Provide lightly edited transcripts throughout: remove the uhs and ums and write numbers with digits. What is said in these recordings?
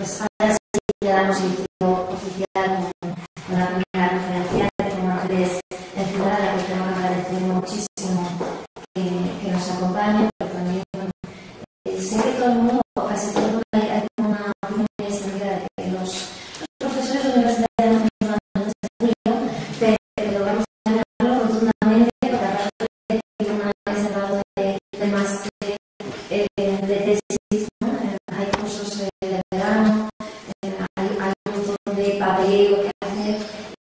Pues ahora sí le damos inicio oficial con la primera conferencia de como mujeres encima de la que tengo que agradecer muchísimo que nos acompañen, pero también sé que todo el mundo, casi todo el mundo hay una opinión extendida de que los profesores de universidad no nos van a julio, pero vamos a hablarlo rotundamente porque aparte de una reserva de máster de tesis, ¿no? Hay cursos de verano, hay un montón de papeleo que hacer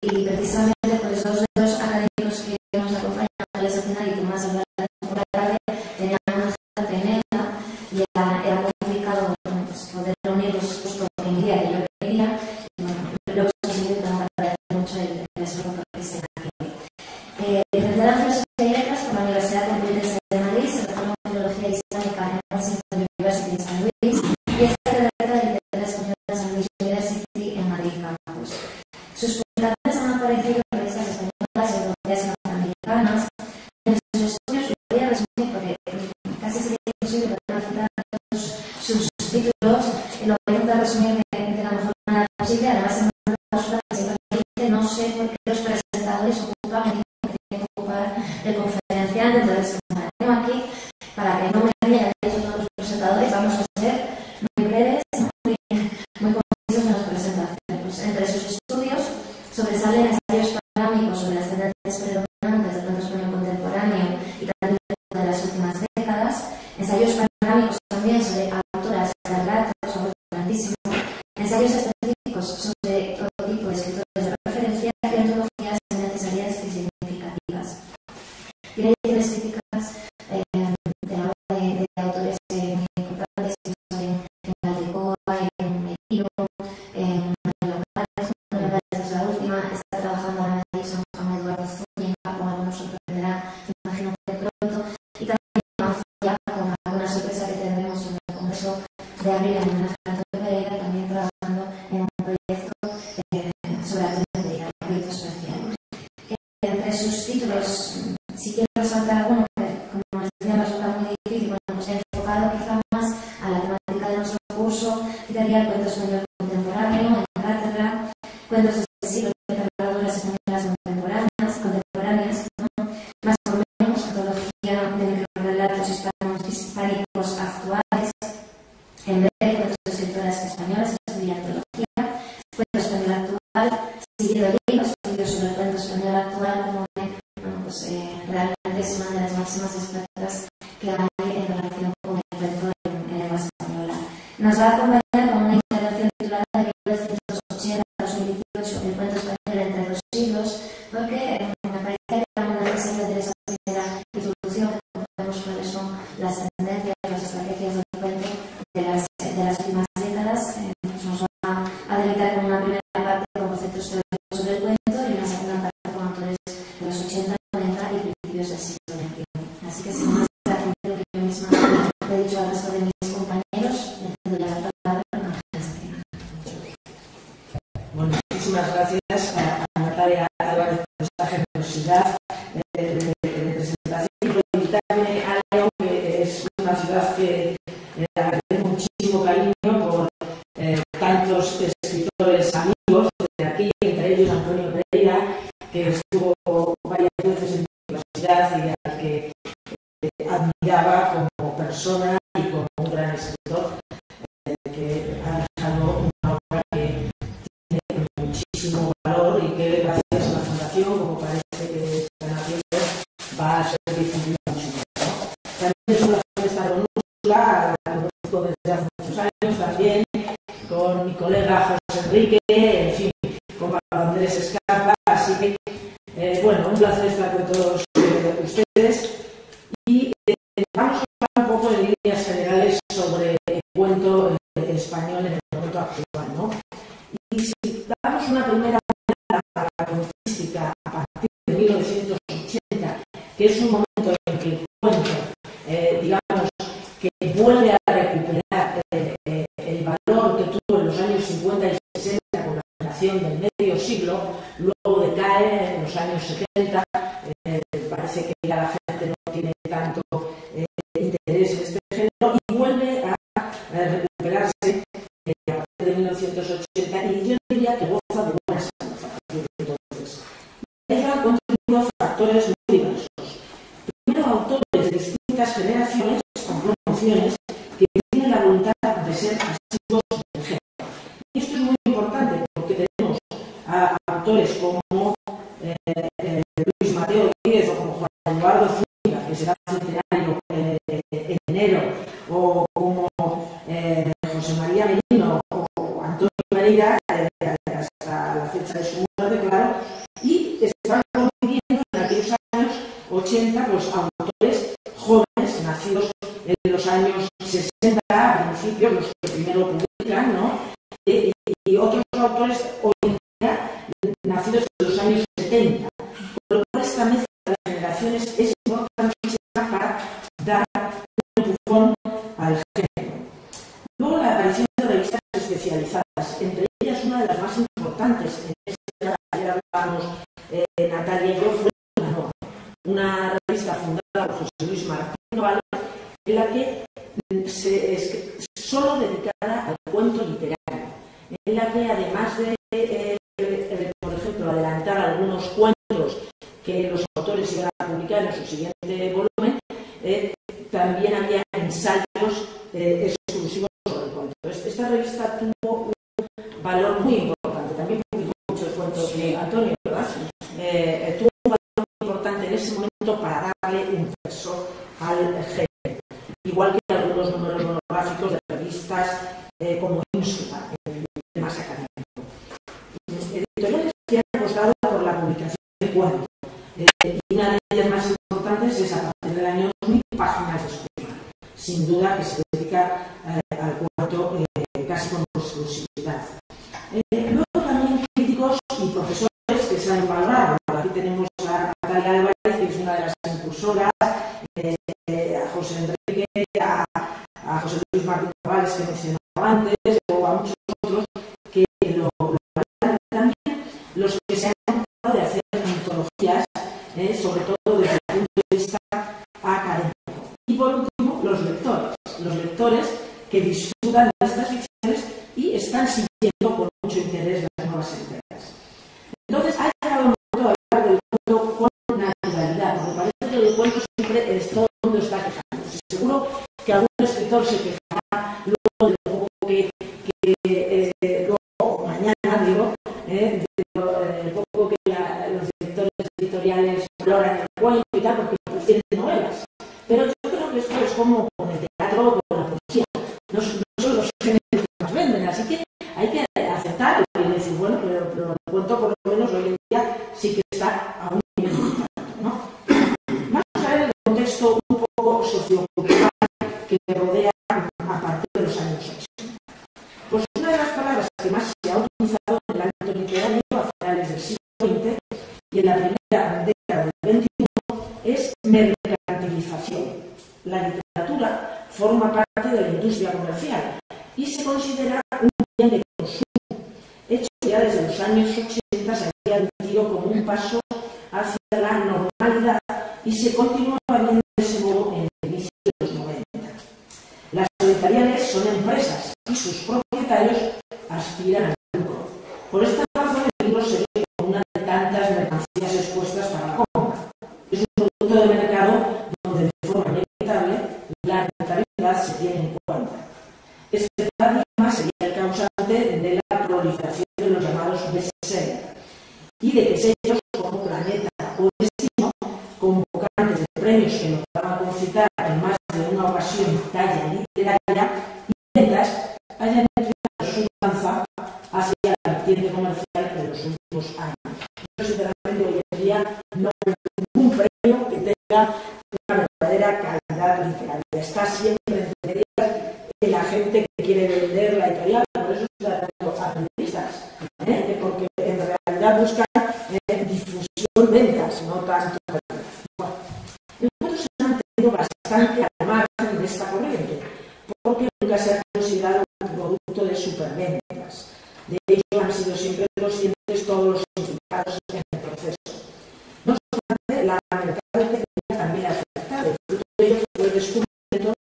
y precisamente por esos dos académicos que nos acompañan a la final y que más hablar por la tarde tenían una cita tremenda y era complicado pues, poder reunirlos justo en el día que yo quería y bueno, lo que conseguido tengo que agradecer mucho el esfuerzo que estén aquí. Frente a las filosofía y letras por la Universidad Complutense de Madrid se reformó Filología Hispánica en Washington University en San Luis y es catedrática de Literatura Española en San Luis University en Madrid Campus. Sus publicaciones han aparecido en revistas españolas, europeas y norteamericanas. En sus estudios lo voy a resumir porque casi sería imposible poder citar todos sus títulos y lo voy a intentar resumir de la mejor manera posible. Además, en una cláusula que siempre dice no sé por qué los presentadores ocupan el tiempo que tienen que ocupar el conferenciante. Entonces, como tengo aquí, para que no me hayan dicho todos los presentadores, vamos a ser muy breves, muy concisos en las presentaciones. Pues, entre sus estudios sobresalen ensayos panorámicos sobre las tendencias predominantes del cuento español contemporáneo y también de las últimas décadas, ensayos panorámicos también sobre autoras de relatos, sobre grandísimos, ensayos específicos sobre todo tipo de escritores de referencia y antologías necesarias y significativas. Tiene ediciones críticas de la obra de autores muy importantes que son en Aldecoa, en Iro, en es la última, está trabajando ahora en Madison con Eduardo Zúñiga, como algunos sorprenderá, imagino que pronto, y también avanza ya con alguna sorpresa que tendremos en el Congreso de abril en homenaje a Antonio Pereira, también trabajando en un proyecto sobre Antonio Pereira, un proyecto especial. Entre sus títulos, si quiero resaltar alguno, que como les decía, resulta muy difícil, bueno, pues he enfocado quizá más a la temática de nuestro curso, citaría el cuento español contemporáneo en cátedra, cuentos de siglo de narradoras españolas contemporáneas, ¿no? Más o menos, antología de microrelatos hispánicos actuales, en breve, cuentos de escritoras españolas, estudia antología, cuento español actual, seguido de libros, estudios sobre el cuento español actual, como bueno, pues, realmente es una de las máximas expertas que hay en relación con el cuento en lengua española. Nos va a acompañar con una intervención titulada de 1980 a 2018, el cuento español entre dos siglos, porque me parece que era una necesidad de esa primera introducción, que vemos cuáles son las tendencias, las estrategias del cuento de las últimas décadas. Nos va a deleitar con una primera parte con conceptos teóricos sobre el cuento y una segunda parte con autores de los 80, 90 y principios del siglo XXI. Así que sin más, creo que yo misma le he dicho al resto de mis compañeros, le cedo ya la palabra para que se tengan. Bueno, muchísimas gracias a Natalia Álvarez por esta generosidad de presentación y por invitarme a León, que es una ciudad que agradece muchísimo cariño por tantos escritores amigos de aquí, entre ellos Antonio Pereira, que estuvo varias veces en mi universidad y al que admiraba como persona y como un gran escritor que ha dejado una obra que tiene muchísimo valor y que gracias a la fundación, como parece que están haciendo, va a ser difundida mucho más. También es una fiesta con Úrsula, la conozco desde hace muchos años, también con mi colega José Enrique, en fin, con Pablo Andrés Escarpa, así que bueno, un placer estar con todos ustedes y vamos a hablar un poco en líneas generales sobre el cuento español en el momento actual, ¿no? Y si damos una primera mirada a la cuentística a partir de 1980, que es un momento en que el cuento, digamos, que vuelve a recuperar el valor que tuvo en los años 50 y 60 con la generación del medio siglo, luego decae en los años 70, parece que ya la gente no tiene tanto interés en este género y vuelve a recuperarse a partir de autores muy diversos. Primero, autores de distintas generaciones con promociones que tienen la voluntad de ser asiduos del género. Y esto es muy importante porque tenemos a autores como Luis Mateo Díez o como Juan Eduardo Zúñiga, que será centenario en enero, o como José María Merino o Antonio Pereira, hasta la fecha de su muerte, claro, y están conviviendo en aquellos años 80 pues, autores jóvenes, nacidos en los años 60, a principios, los que primero publican, ¿no? Y otros autores hoy en día nacidos en los años 70. Por lo cual esta mezcla de generaciones es importantísima para dar un empujón al género. Luego la aparición de revistas especializadas, entre ellas una de las más importantes, en este ayer hablábamos Natalia y yo, fue una revista fundada por José Luis Martín Novales, en la que solo dedicada al cuento literario, en la que además de, por ejemplo, adelantar algunos cuentos que los autores iban a publicar en su siguiente volumen, también había ensayos exclusivos sobre el cuento. Esta revista tuvo un valor muy importante, también publicó muchos cuentos de Antonio, ¿verdad? Tuvo un valor muy importante en ese momento para darle un peso al género, igual que algunos números monográficos de revistas como Ínsula, más académico. Editoriales que han apostado por la publicación de cuentos, y una de ellas más importantes es, a partir del año 2000, Páginas de Espuma, sin duda que se dedica al cuento casi con exclusividad. Luego también críticos y profesores que se han valorado. Aquí tenemos a Natalia Álvarez, que es una de las impulsoras, a José Enrique, a José Luis Martín Novales, que mencionaba antes, o a muchos otros que lo valoran. También los que se han ocupado de hacer antologías, sobre todo desde el punto de vista académico. Y por último, los lectores que disfrutan de estas ficciones y están siguiendo con mucho interés las nuevas entregas. Entonces, ha llegado el momento de hablar del cuento con naturalidad, porque parece que el cuento siempre todo el mundo está quejándose. Seguro que algún escritor se quejará luego de lo poco que luego, mañana digo, de lo poco que los directores editoriales valoran el cuento y tal, porque prefieren novelas. Pero yo creo que esto es como con el teatro o con la poesía. No son los géneros que más venden, así que hay que aceptarlo y decir, bueno, pero el cuento por lo menos hoy en día sí que está a un nivel muy alto, ¿no? Vamos a ver el contexto un poco sociocultural que rodea a partir de los años 80. Pues una de las palabras que más se ha utilizado en el ámbito literario a finales del siglo XX y en la primera década del XXI es mercantilización. La literatura forma parte de la industria comercial y se considera un bien de consumo, hecho que ya desde los años 80 se había admitido como un paso hacia la normalidad y se continúa viendo de ese modo en el inicio de los 90. Las editoriales son empresas y sus propietarios aspiran al lucro. Por esta razón, el libro se ve como una de tantas mercancías expuestas para la compra. Es un producto de mercado donde de forma inevitable la rentabilidad se tiene en cuenta. Este paradigma sería el causante de la proliferación de los llamados bestsellers y de que sellos como Planeta o Destino, convocantes de premios que lograban concitar en más de una ocasión talla literaria y ventas, hayan inclinado su danza hacia la vertiente comercial de los últimos años. Yo, sinceramente, hoy en día no hay ningún premio que tenga una verdadera calidad literaria. Está siempre entre ellas el agente que quiere vender la editorial, por eso se da tanto a periodistas, porque en realidad buscan difusión, ventas, no tanto. Bueno, los cuentos se han mantenido bastante al margen de esta corriente, porque nunca se ha considerado un producto de superventas. De ello han sido siempre conscientes todos los implicados en el proceso. No obstante, la mercadotecnia también ha afectado. Fruto de ello fue el descubrimiento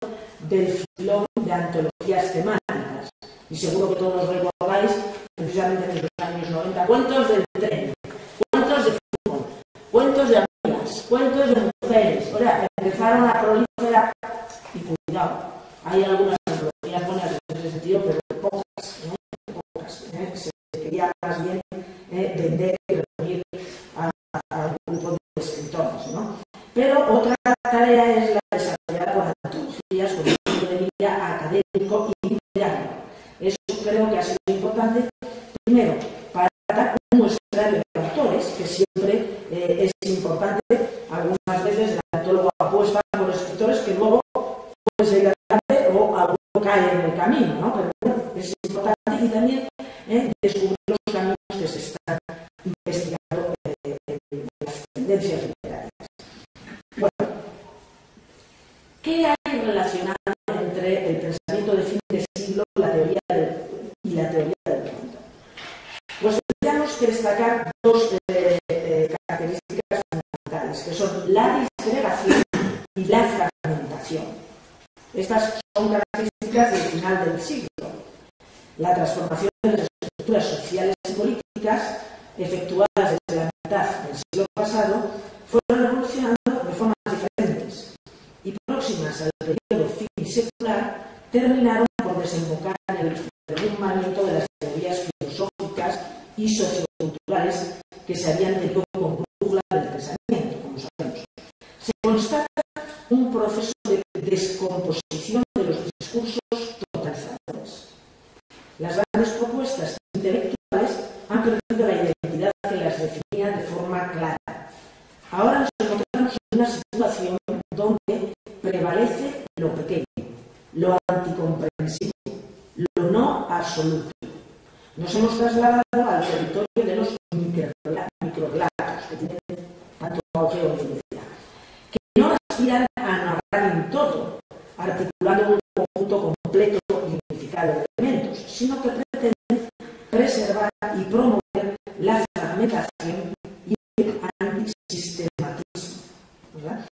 del filón de antologías temáticas. Y seguro que todos recordáis, precisamente en los años 90, cuentos del tren, cuentos de fútbol, cuentos de amigas, cuentos de mujeres. O sea, empezaron a proliferar, y cuidado, hay algunas antologías buenas en ese sentido, pero pocas, se quería más bien vender y reunir a un grupo de escritores, ¿no? Pero otra tarea es la desarrollada por antologías con un punto de vista académico y literario. Eso creo que ha sido importante, primero, para dar un muestrario de autores, que siempre es importante. Algunas veces el antólogo apuesta por escritores que luego pueden seguir adelante o alguno cae en el camino, ¿no? Pero bueno, es importante, y también descubrir los caminos que se están investigando en las tendencias literarias. Bueno, ¿qué hay relacionado entre el pensamiento de fin de siglo y la teoría del cuento? Pues tendríamos que destacar dos características fundamentales, que son la disgregación y la fragmentación. Estas son características del final del siglo. La transformación de las estructuras sociales y políticas efectuadas desde la mitad del siglo pasado fueron evolucionando de formas diferentes y próximas al periodo finisecular terminaron por desembocar en el derrumbamiento de las teorías filosóficas y socioculturales que se habían tenido con brújula del pensamiento, como sabemos. Se constata un proceso de descomposición de los discursos totalizadores. Las grandes propuestas intelectuales han perdido la identidad que las definía de forma clara. Ahora nos encontramos en una situación donde prevalece lo pequeño, lo anticomprensivo, lo no absoluto. Nos hemos trasladado al territorio de los microrelatos, que tienen tanto auge hoy en día, que no aspiran a narrar en todo, articulando un conjunto completo y unificado de elementos, sino que pretenden preservar y promover la fragmentación y el antisistematismo, ¿verdad?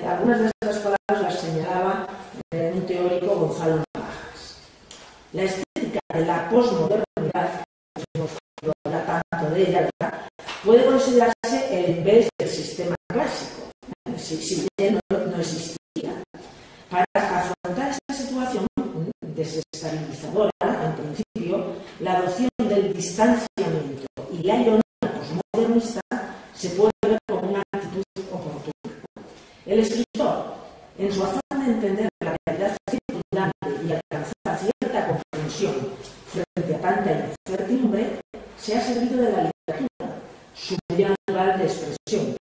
Algunas de estas palabras las señalaba un teórico, Gonzalo Navajas. La estética de la posmodernidad, que hemos hablado tanto de ella, ¿verdad?, puede considerarse el invés del sistema clásico, si bien no existía. Para afrontar esta situación desestabilizadora, en principio, la adopción del distanciamiento y la ironía posmodernista se puede ver como una actitud oportuna. El escritor, en su afán de entender la realidad circundante y alcanzar cierta comprensión frente a tanta incertidumbre, se ha servido de la literatura, su medio natural de expresión,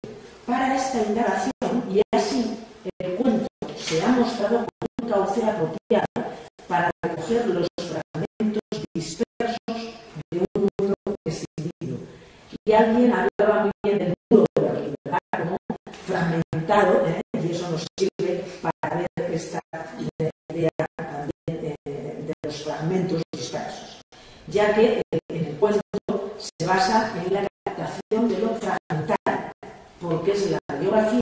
para esta indagación, y así el cuento se ha mostrado como un cauce apropiado para recoger los fragmentos dispersos de un mundo escindido. Y alguien hablaba muy bien del muro de Berlín, ¿verdad?, como fragmentado, y eso nos sirve para ver esta idea también de los fragmentos dispersos, ya que en el cuento se basa en la captación de lo fragmentario, porque es la radiografía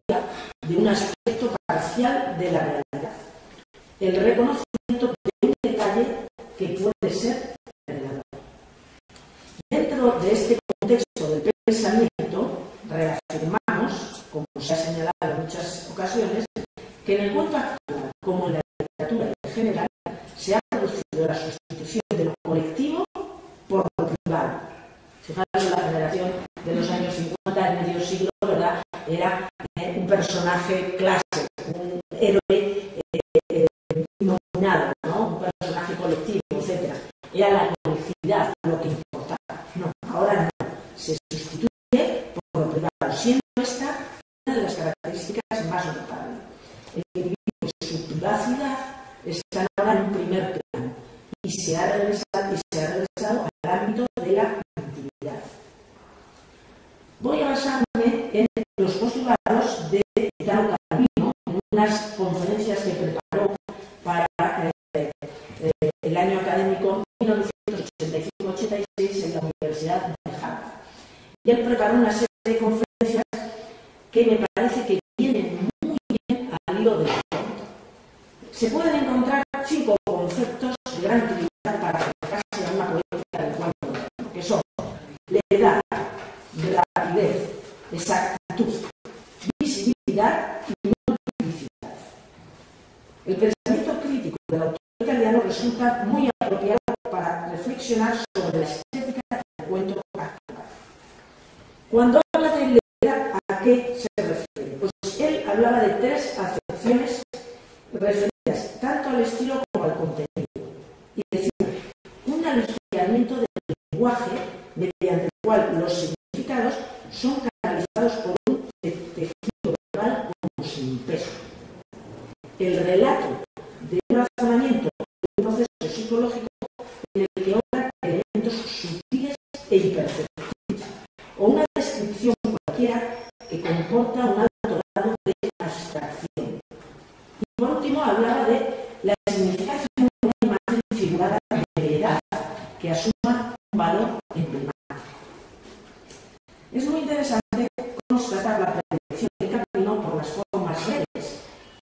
de un aspecto parcial de la realidad, el reconocimiento de un detalle que puede ser revelador. Dentro de este contexto del pensamiento, reafirmamos, como se ha señalado en muchas ocasiones, que en el cuento actual, como en la literatura en general, se ha producido la sustitución de lo colectivo por lo privado. Fijaros, la generación de los años 50, del medio siglo, ¿verdad?, era un personaje clase, un héroe nominado, ¿no?, un personaje colectivo, etc. Era la colectividad lo que importaba. No, ahora no. Se sustituye por lo privado, siendo esta una de las características más notables. El individuo y su privacidad están ahora en un primer plano y se ha regresado al ámbito de la intimidad. Voy a basarme en los postulados de Italo Calvino, en unas conferencias que preparó para el año académico 1985-86 en la Universidad de Harvard. Y él preparó una serie de conferencias que me parece que vienen muy bien al hilo del cuento. Se pueden encontrar 5 conceptos de gran utilidad para acercarse a una poética del cuento moderno, que son levedad, rapidez, exactitud, visibilidad El pensamiento crítico del autor italiano resulta muy apropiado para reflexionar sobre la estética del cuento actual. Cuando habla de leer, ¿a qué se refiere? Pues él hablaba de tres acepciones referidas tanto al estilo como al contenido. Y decía, un aligeramiento del lenguaje mediante el cual los significados son canalizados por un tejido verbal como sin peso. El relato de un razonamiento, de un proceso psicológico en el que obran elementos sutiles e imperceptibles, o una descripción cualquiera que comporta un alto grado de abstracción. Y por último hablaba de la significación de una imagen figurada de veredad que asuma un valor emblemático. Es muy interesante constatar la predilección de Capino por las formas breves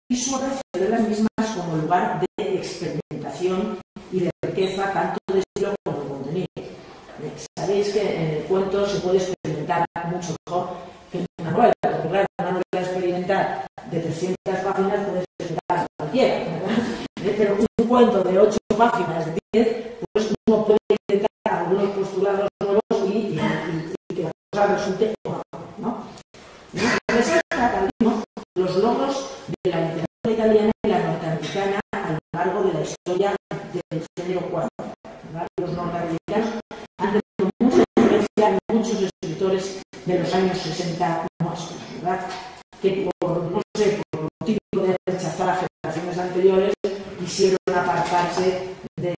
y su aprecio de las mismas como lugar de experimentación y de riqueza tanto de estilo como de contenido. Sabéis que en el cuento se puede experimentar mucho mejor que en una novela, porque claro, una novela experimental de 300 páginas puede experimentar cualquiera, ¿verdad? Pero un cuento de 8 páginas, de 10, pues uno puede intentar algunos postulados nuevos y que la cosa resulte ¿no? Resalta Calvino los logros de la literatura italiana y la norteamericana a lo largo de la historia del género cuántico. Los norteamericanos han tenido mucha influencia en muchos escritores de los años 60 nuestros, ¿verdad? Que no sé, por lo típico de rechazar a generaciones anteriores, quisieron apartarse de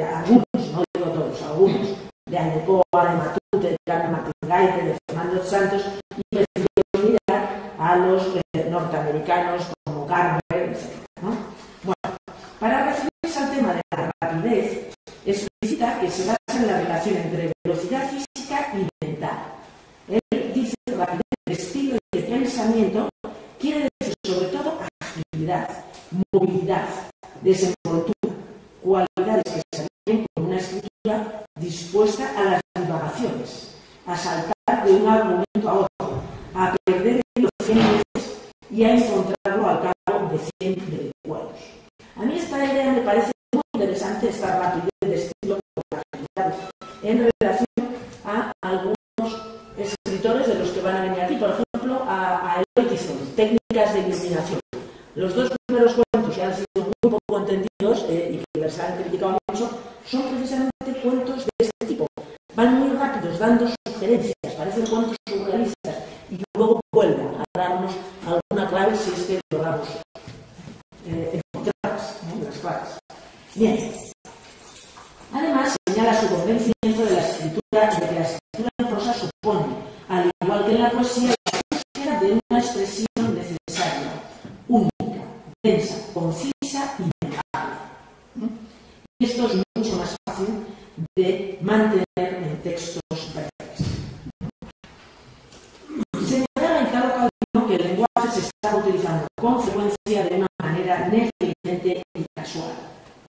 algunos, no digo todos, algunos, de Aldecoa, de Matute, de Carmen Martín Gaite, de Fernando Santos, y prefirieron mirar a los norteamericanos como Carver, etc. ¿no? Bueno, para referirse al tema de la rapidez, explicita que se basa en la relación entre velocidad física y mental. Él dice que rapidez de estilo y de pensamiento quiere decir sobre todo agilidad, movilidad, desenvoltura, cualidades que se adquieren con una escritura dispuesta a las divagaciones, a saltar de un argumento a otro, a perder el hilo 100 veces y a encontrarlo al cabo de 100 vericuetos. A mí esta idea me parece muy interesante, esta rapidez de estilo con agilidad, en relación a algunos escritores de los que van a venir aquí, por ejemplo, a Eloy Tizón, Técnicas de Iluminación. Los dos primeros cuentos que han sido muy poco entendidos y que les han criticado mucho, son precisamente cuentos de este tipo. Van muy rápidos, dando sugerencias, parecen cuentos surrealistas, y luego vuelven a darnos alguna clave si es que logramos encontrarlas, las claves. Bien. Además, señala su convencimiento de que la escritura en prosa supone, al igual que en la poesía, la búsqueda de una expresión necesaria, única, densa, concisa y memorable. Y esto es mucho más fácil de mantener en textos breves. Señala Italo Calvino que el lenguaje se está utilizando con frecuencia de una manera negligente y casual.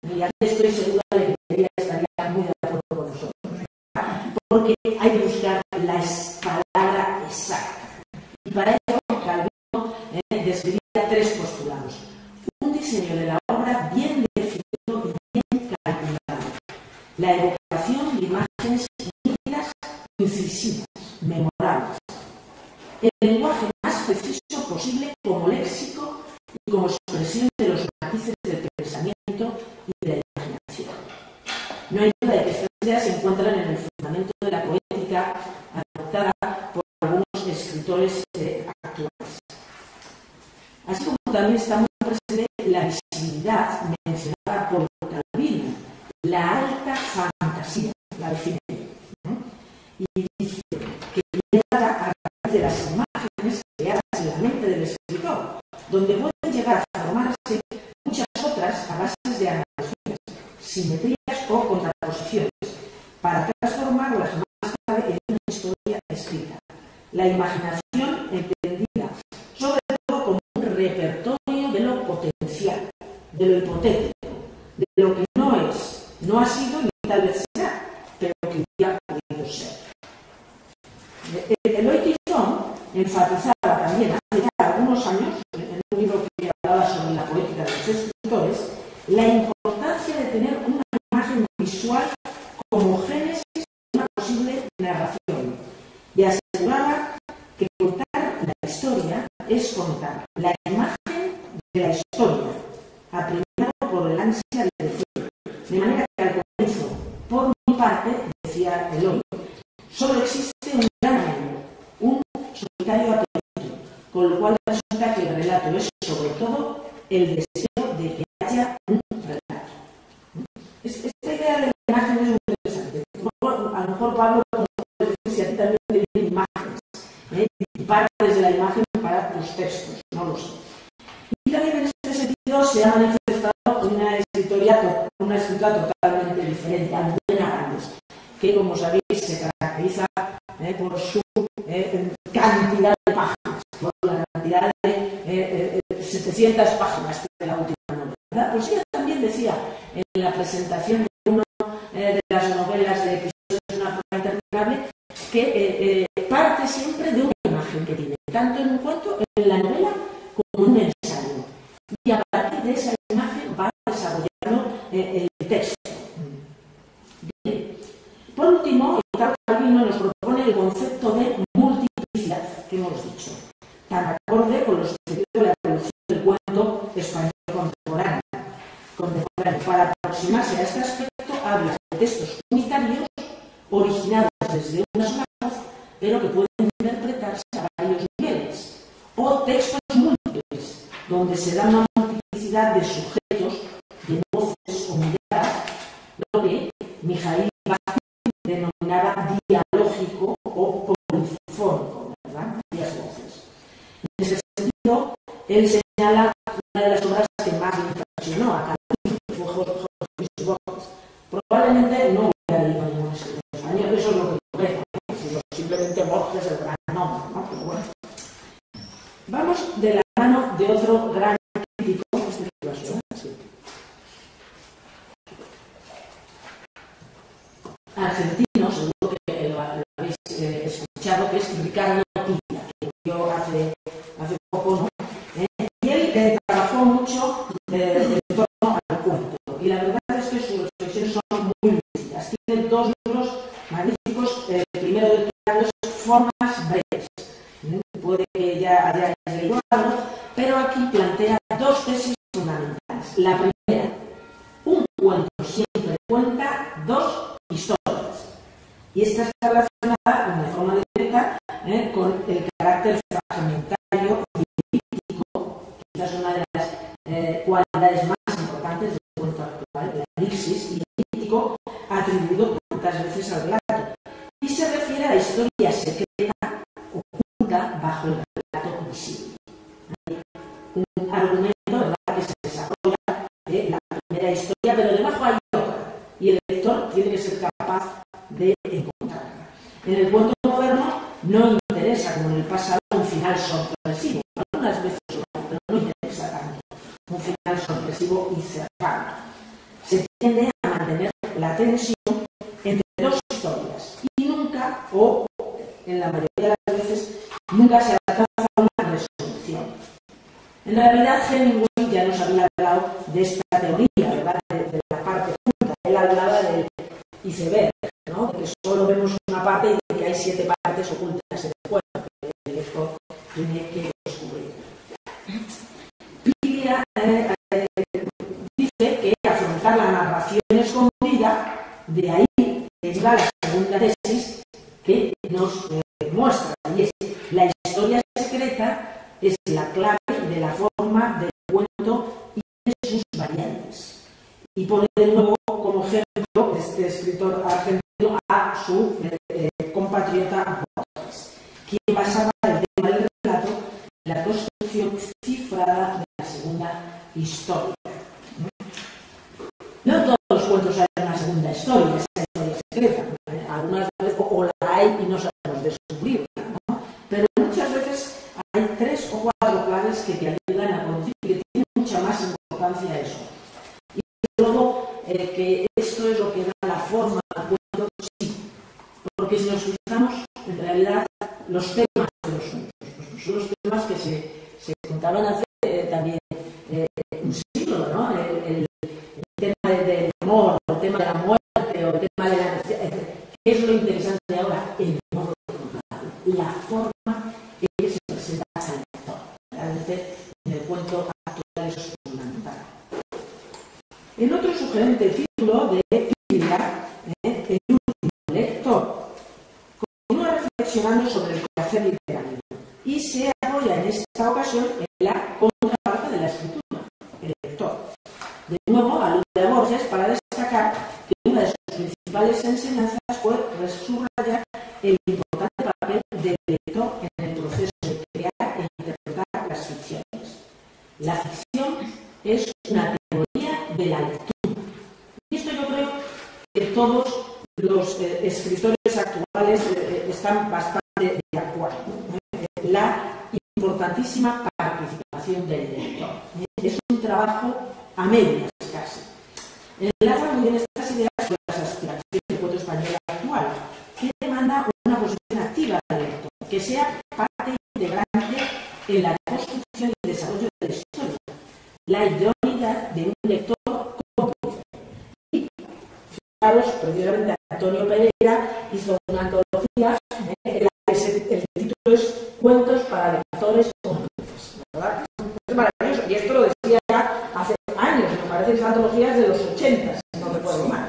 Y aquí estoy segura de que ella estaría muy de acuerdo con nosotros. Porque hay que buscar la palabra exacta. Y para eso Calvino describía tres postulados. Un diseño de la obra bien definido y bien calculado. La evocación de imágenes nítidas, incisivas, memorables. El lenguaje más preciso posible como léxico y como expresión de los matices del pensamiento y de la imaginación. No hay duda de que estas ideas se encuentran en el fundamento de la poética adoptada por algunos escritores actuales. Así como también está muy presente la visibilidad mencionada por Calvino, la alta fantasía, la define, ¿no? Y dice que llega a través de las imágenes creadas en la mente del escritor, donde pueden llegar a formarse muchas otras a bases de analogías, simetrías o contraposiciones, para transformarlas más tarde en una historia escrita. La imaginación entendida, sobre todo como un repertorio de lo potencial, de lo hipotético, de lo que no es, no ha sido ni tal vez será, pero que hubiera podido ser. Eloy Tizón enfatizaba también hace ya algunos años, en un libro que hablaba sobre la poética de los escritores, como génesis de una posible narración y aseguraba que contar la historia es contar la imagen de la historia, apremiado por el ansia de decir. De manera que al comienzo, por mi parte, decía Eloy, solo existe un gran medio, un solitario apetito, con lo cual resulta que el relato es sobre todo el deseo de que haya un relato. Esta idea de la imagen es muy interesante. A lo mejor Pablo, si a ti también te vienen imágenes, y partes de la imagen para tus textos, no lo sé. Y también en este sentido se ha manifestado una escritura totalmente diferente, Almudena Grandes, que como sabéis se caracteriza por su cantidad de páginas, por la cantidad de 700 páginas de la última novela. Pues ella también decía en la presentación de una de las novelas de Episodios de una forma interminable que parte siempre de una imagen que tiene, tanto en un cuento, en la novela, como en un ensayo. Y a partir de esa imagen va desarrollando el texto. Bien. Por último, Calvino nos propone el concepto de multiplicidad, que hemos dicho, tan acorde con lo sucedido de la evolución del cuento español contemporáneo. Para aproximarse a este aspecto, habla de textos unitarios originados desde una sola voz, pero que pueden interpretarse a varios niveles, o textos múltiples, donde se da una multiplicidad de sujetos, de voces o miradas, lo que Mijaíl Bakhtin denominaba dialógico o polifónico, ¿verdad? Varias voces. En ese sentido, él señala una de las obras que más le impresionó a Calvino, que fue Jorge Luis Borges. Probablemente no hubiera leído ningún escritor español, eso es lo que yo creo, sino simplemente Borges el gran nombre, ¿no? Pero bueno. Vamos de la mano de otro gran crítico, argentino, seguro que lo habéis escuchado, que es Ricardo Pilla, que murió hace poco, ¿no? Y él trabajó mucho en torno al cuento, y la verdad es que sus reflexiones son muy lúcidas. Tiene dos libros magníficos. Primero de todos, Formas breves. Puede que ya hayáis leído algo, pero aquí plantea dos tesis fundamentales. La primera, un cuento siempre cuenta dos historias. Y esta está relacionada de forma directa con el carácter fragmentario y elíptico, quizás una de las cualidades más importantes del cuento actual, la elipsis y el elíptico, atribuido tantas veces al relato. Y se refiere a la historia secreta oculta bajo el relato visible. Hay un argumento, ¿verdad?, que se desarrolla de la primera historia, pero debajo hay otra. Y el lector tiene que ser capaz de encontrarla. En el cuento moderno no interesa, como en el pasado, un final sorpresivo. Algunas veces pero no interesa tanto un final sorpresivo y cerrado. Se tiende a mantener la tensión entre dos historias y nunca, o en la mayoría de las veces, nunca se alcanza una resolución. En realidad, Hemingway ya nos había hablado de esta teoría, ¿verdad?, de la parte junta. Él hablaba del iceberg, ¿no?, de que solo vemos una parte y de que hay 7 partes ocultas en el cuento que el lector tiene que descubrir. Pilla dice que afrontar la narración escondida, de ahí deriva la segunda tesis que nos muestra, y es la historia secreta es la clave de la forma del cuento y de sus variantes. Y pone de nuevo como ejemplo este escritor argentino a su compatriota Borges, quien basaba el tema del relato en la construcción cifrada de la segunda historia. No todos los cuentos hay una segunda historia, esa historia secreta. Algunas veces o la hay y no sabemos descubrirla, ¿no? Pero muchas veces hay 3 o 4 claves que te ayudan a conducir, que tienen mucha más importancia eso. Y luego que esto es lo que da la forma al cuento, sí. Porque si nos fijamos, en realidad, los temas de los cuentos, pues son los temas que se contaban hace también un siglo, ¿no? El tema del amor, el tema de la muerte, o el tema de la sugerente título de Pilar, el último lector, continúa reflexionando sobre el quehacer literario y se apoya en esta ocasión en la contraparte de la escritura, el lector. De nuevo, alude a Borges para destacar que una de sus principales enseñanzas fue subrayar el importante papel del lector en el proceso de crear e interpretar las ficciones. La ficción es una teoría de la lectura. Y esto yo creo que todos los escritores actuales están bastante de acuerdo. La importantísima participación del lector. Es un trabajo a medias casi. Enlaza muy bien estas ideas con las aspiraciones del cuento español actual, que demanda una posición activa del lector, que sea parte integrante en la construcción y desarrollo de la historia, la idoneidad de un lector cómplice. Y fijaros, precisamente Antonio Pereira hizo una antología en la que el título es Cuentos para lectores cómplices, ¿verdad? Es maravilloso, y esto lo decía ya hace años, me parece que esa antología es de los 80, si no recuerdo mal.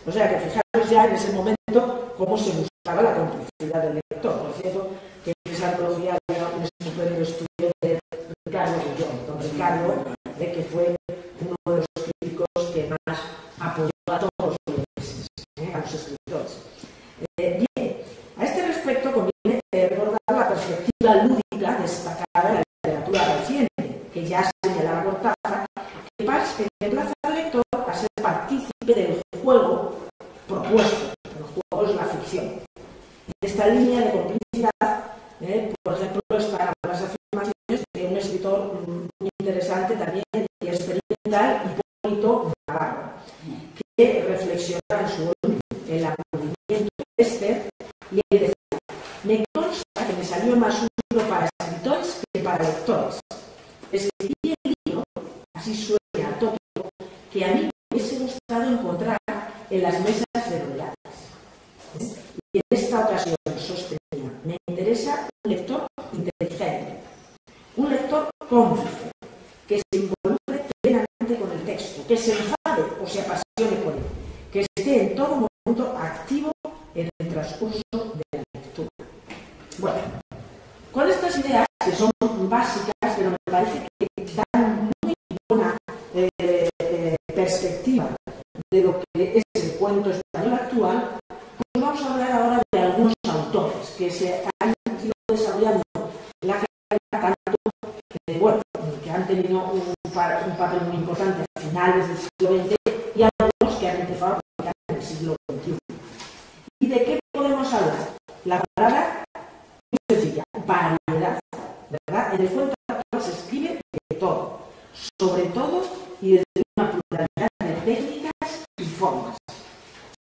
O sea que fijaros ya en ese momento cómo se buscaba la complicidad del lector. Por cierto, que en esa antología había un estupendo estudio de Ricardo Gullón, don Ricardo, que fue uno de los críticos que más apoyó a todos los a los escritores. Bien, a este respecto conviene recordar la perspectiva lúdica destacada de la literatura reciente, que ya señalaba Cortázar, que emplaza al lector a ser partícipe del juego propuesto. El juego es la ficción. En esta línea de complicidad, por ejemplo, están las afirmaciones de un escritor muy interesante también y experimental, Hipólito Navarro, que reflexiona en su libro El aburrimiento de Esther y el decía: me consta que me salió más un libro para escritores que para lectores. Escribí el libro, así suena a tópico, que a mí me hubiese gustado encontrar en las mesas de novedades. Y en esta ocasión sostenía: me interesa un lector inteligente, un lector cómplice, que se involucre plenamente con el texto, que se enfade o se apasione por él, que esté en todo momento activo en el transcurso de la lectura. Bueno, con estas ideas, que son básicas, pero me parece que dan muy buena perspectiva de lo que es el cuento español actual, pues vamos a hablar ahora de algunos autores que se han ido desarrollando la carrera tanto que han tenido un papel muy importante a finales del siglo XX y algunos que han empezado a publicar en el siglo XXI. ¿Y de qué podemos hablar? La palabra muy sencilla: variedad, ¿verdad? En el cuento actual se escribe de todo, sobre todo y desde una pluralidad de técnicas y formas.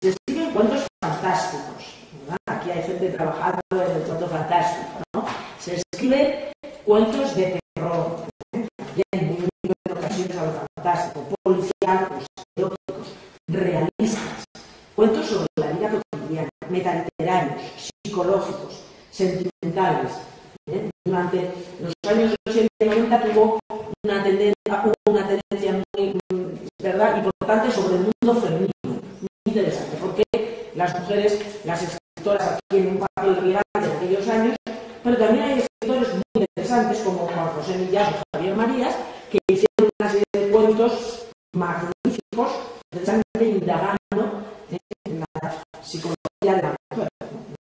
Se escriben cuentos fantásticos, ¿verdad? Aquí hay gente trabajando en el cuento fantástico, ¿no? Se escriben cuentos de terror, bien, muy en ocasiones a lo fantástico, policíacos, eróticos, realistas, cuentos sobre la vida cotidiana, metaliterarios, psicológicos, sentimentales. Durante los años 80 y 90 hubo una tendencia muy, ¿verdad?, importante sobre el mundo femenino, muy interesante, porque las mujeres, las escritoras adquieren un papel relevante en aquellos años, pero también hay escritores muy interesantes como Juan José Millás o Javier Marías, que hicieron una serie de cuentos magníficos, precisamente indagando en la psicología de la mujer.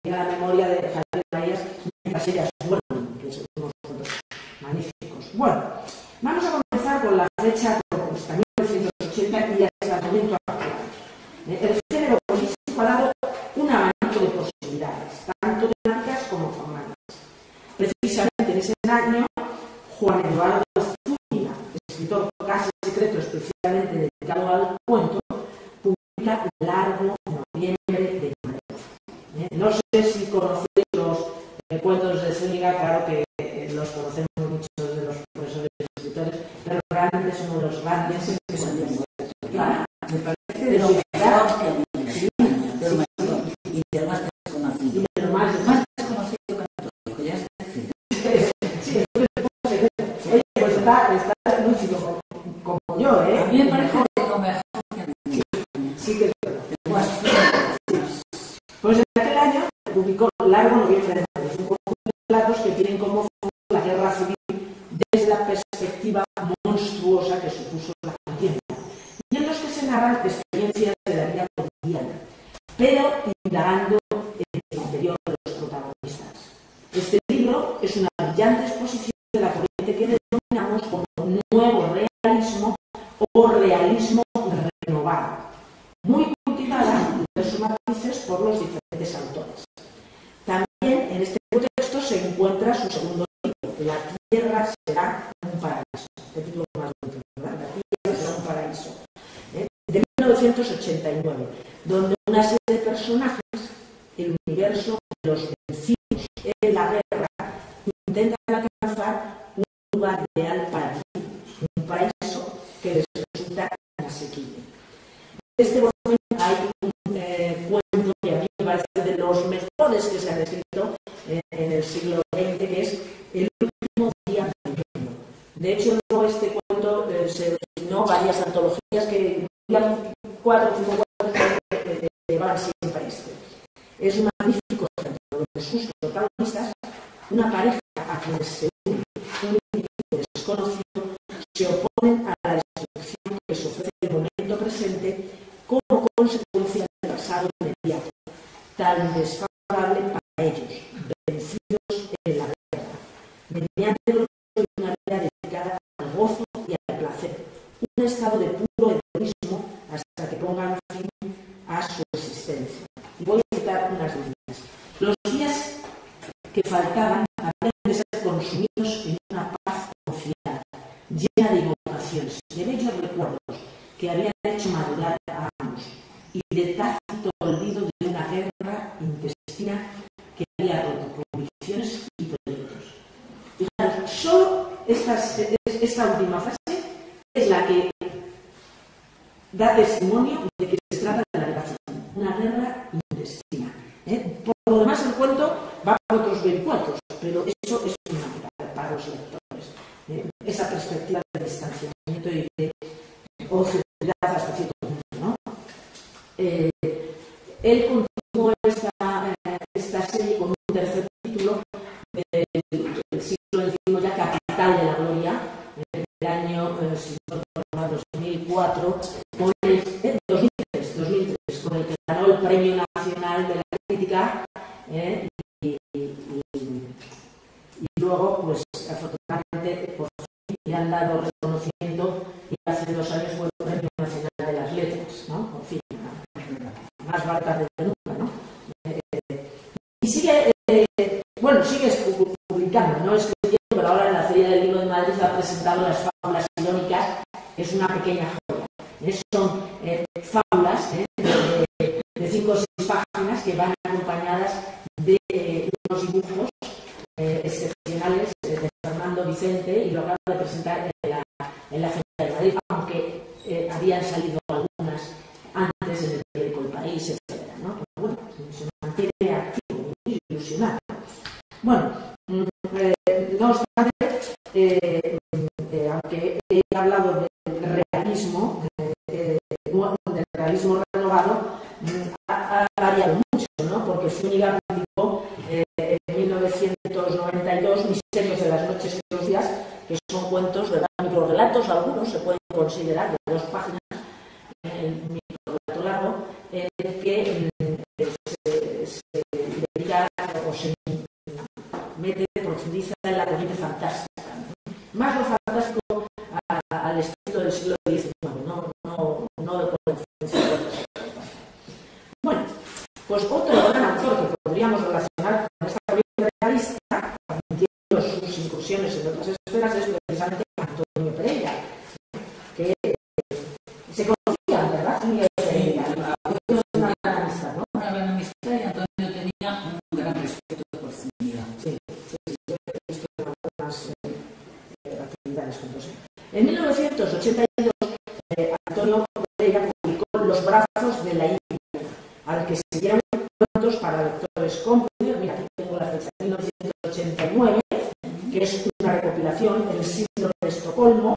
Y la memoria de Javier Marías mientras ellas duermen, que son unos cuentos magníficos. Bueno, vamos a comenzar con la fecha propuesta, 1980 y hasta el momento actual. El género político ha dado un abanico de posibilidades, tanto temáticas como formales. Precisamente en ese año, Juan Eduardo Zúñiga, escritor casi secreto especialmente dedicado al cuento, publica Largo Noviembre de Madrid. No sé si conocéis los cuentos de Zúñiga, claro que los conocemos muchos de los profesores y escritores, pero realmente son uno de los grandes que se han visto. Claro, me parece de lo mejor que hay en España, y de lo más desconocido. Y de lo más desconocido que podría decir. Sí, oye, pues está lúcido como yo, ¿eh? A mí me parece de lo mejor publicó Largo Noviembre de Madrid, un conjunto de relatos que tienen como fondo la guerra civil desde la perspectiva monstruosa que supuso la contienda, y en los que se narran experiencias de la vida cotidiana, pero indagando en el interior de los protagonistas. Este libro es una brillante exposición de la corriente que denominamos como nuevo realismo o realismo renovado, muy cultivada en diversos matices por los diferentes autores. También en este contexto se encuentra su segundo libro, La Tierra será un paraíso. Este título más bonito, ¿verdad? La Tierra será un paraíso, de 1989, donde una serie de personajes, el universo de los vencidos en la guerra, intentan alcanzar un lugar ideal para vivir, un paraíso que les resulta inasequible. En este volumen hay un cuento que a mí me parece de los mejores que se han escrito en el siglo XX, que es El último día del mundo. De hecho, luego este cuento se originó varias antologías que 4 o 5 cuentos que van siempre a este. Es un magnífico ejemplo de sus protagonistas, una pareja a quienes se une un individuo desconocido, se oponen a la destrucción que les ofrece el momento presente como consecuencia del pasado inmediato, tan desfavorable para ellos, vencidos en la guerra, mediante el de una vida dedicada al gozo y al placer, un estado de puro hedonismo hasta que pongan fin a su existencia. Y voy a citar unas líneas. Los días que faltaban habían de ser consumidos en una paz confiada, llena de invocaciones, de bellos recuerdos que habían hecho madurar a ambos, y de tácito olvido de una guerra intestina que había roto convicciones y proyectos. Fijaros, solo esta última frase es la que da testimonio de que se trata de la guerra civil, una guerra intestina. Por lo demás, el cuento va por otros vericuetos, pero eso es fundamental para los lectores. Esa perspectiva de distanciamiento y de objetividad hasta cierto punto, ¿no? Él continuó esta serie con un tercer título del siglo XXI, ya Capital de la Gloria, del año 2004, con el 2003, con el que ganó el Premio Nacional de la Crítica, y luego, pues, afortunadamente, por fin le han dado reconocimiento, y hace 2 años fue el Premio Nacional de las Letras, ¿no? Por fin, más vale tarde que nunca, ¿no? Y sigue, sigue publicando, no escribiendo, pero ahora en la Feria del Libro de Madrid ha presentado las fábulas irónicas, es una pequeña joya. Son fábulas de 5 o 6 páginas que van acompañadas de unos dibujos excepcionales de Fernando Vicente, y lo acaba de presentar en la Feria de Madrid, aunque habían salido algunas antes en el periódico El País, etc., ¿no? Pero bueno, se mantiene activo, muy ilusionado. Bueno, no obstante, aunque he hablado del realismo, del realismo renovado, ha variado mucho, ¿no? Porque Zúñiga publicó en 1992 Misterios de las noches y los días, que son cuentos, ¿verdad? Microrelatos, algunos se pueden considerar de 2 páginas, el microrelato largo, que se dedica o se profundiza en la corriente fantástica, ¿no? Más lo fantástico al estilo del siglo XIX, no de convención. Bueno, pues otro gran autor que podríamos relacionar con esta corriente realista, admitiendo sus incursiones en otras esferas, es precisamente Antonio Pereira, que se conocían, ¿verdad? Una gran amistad, ¿no? Una gran amistad, y Antonio tenía un gran respeto por Zúñiga. Sí, esto es algunas actividades juntos. En 1982, Antonio Pereira publicó Los brazos de la India, al que siguieron cuentos para lectores cómplices. Mira, aquí tengo la fecha, 1989, que es una recopilación, El síndrome de Estocolmo,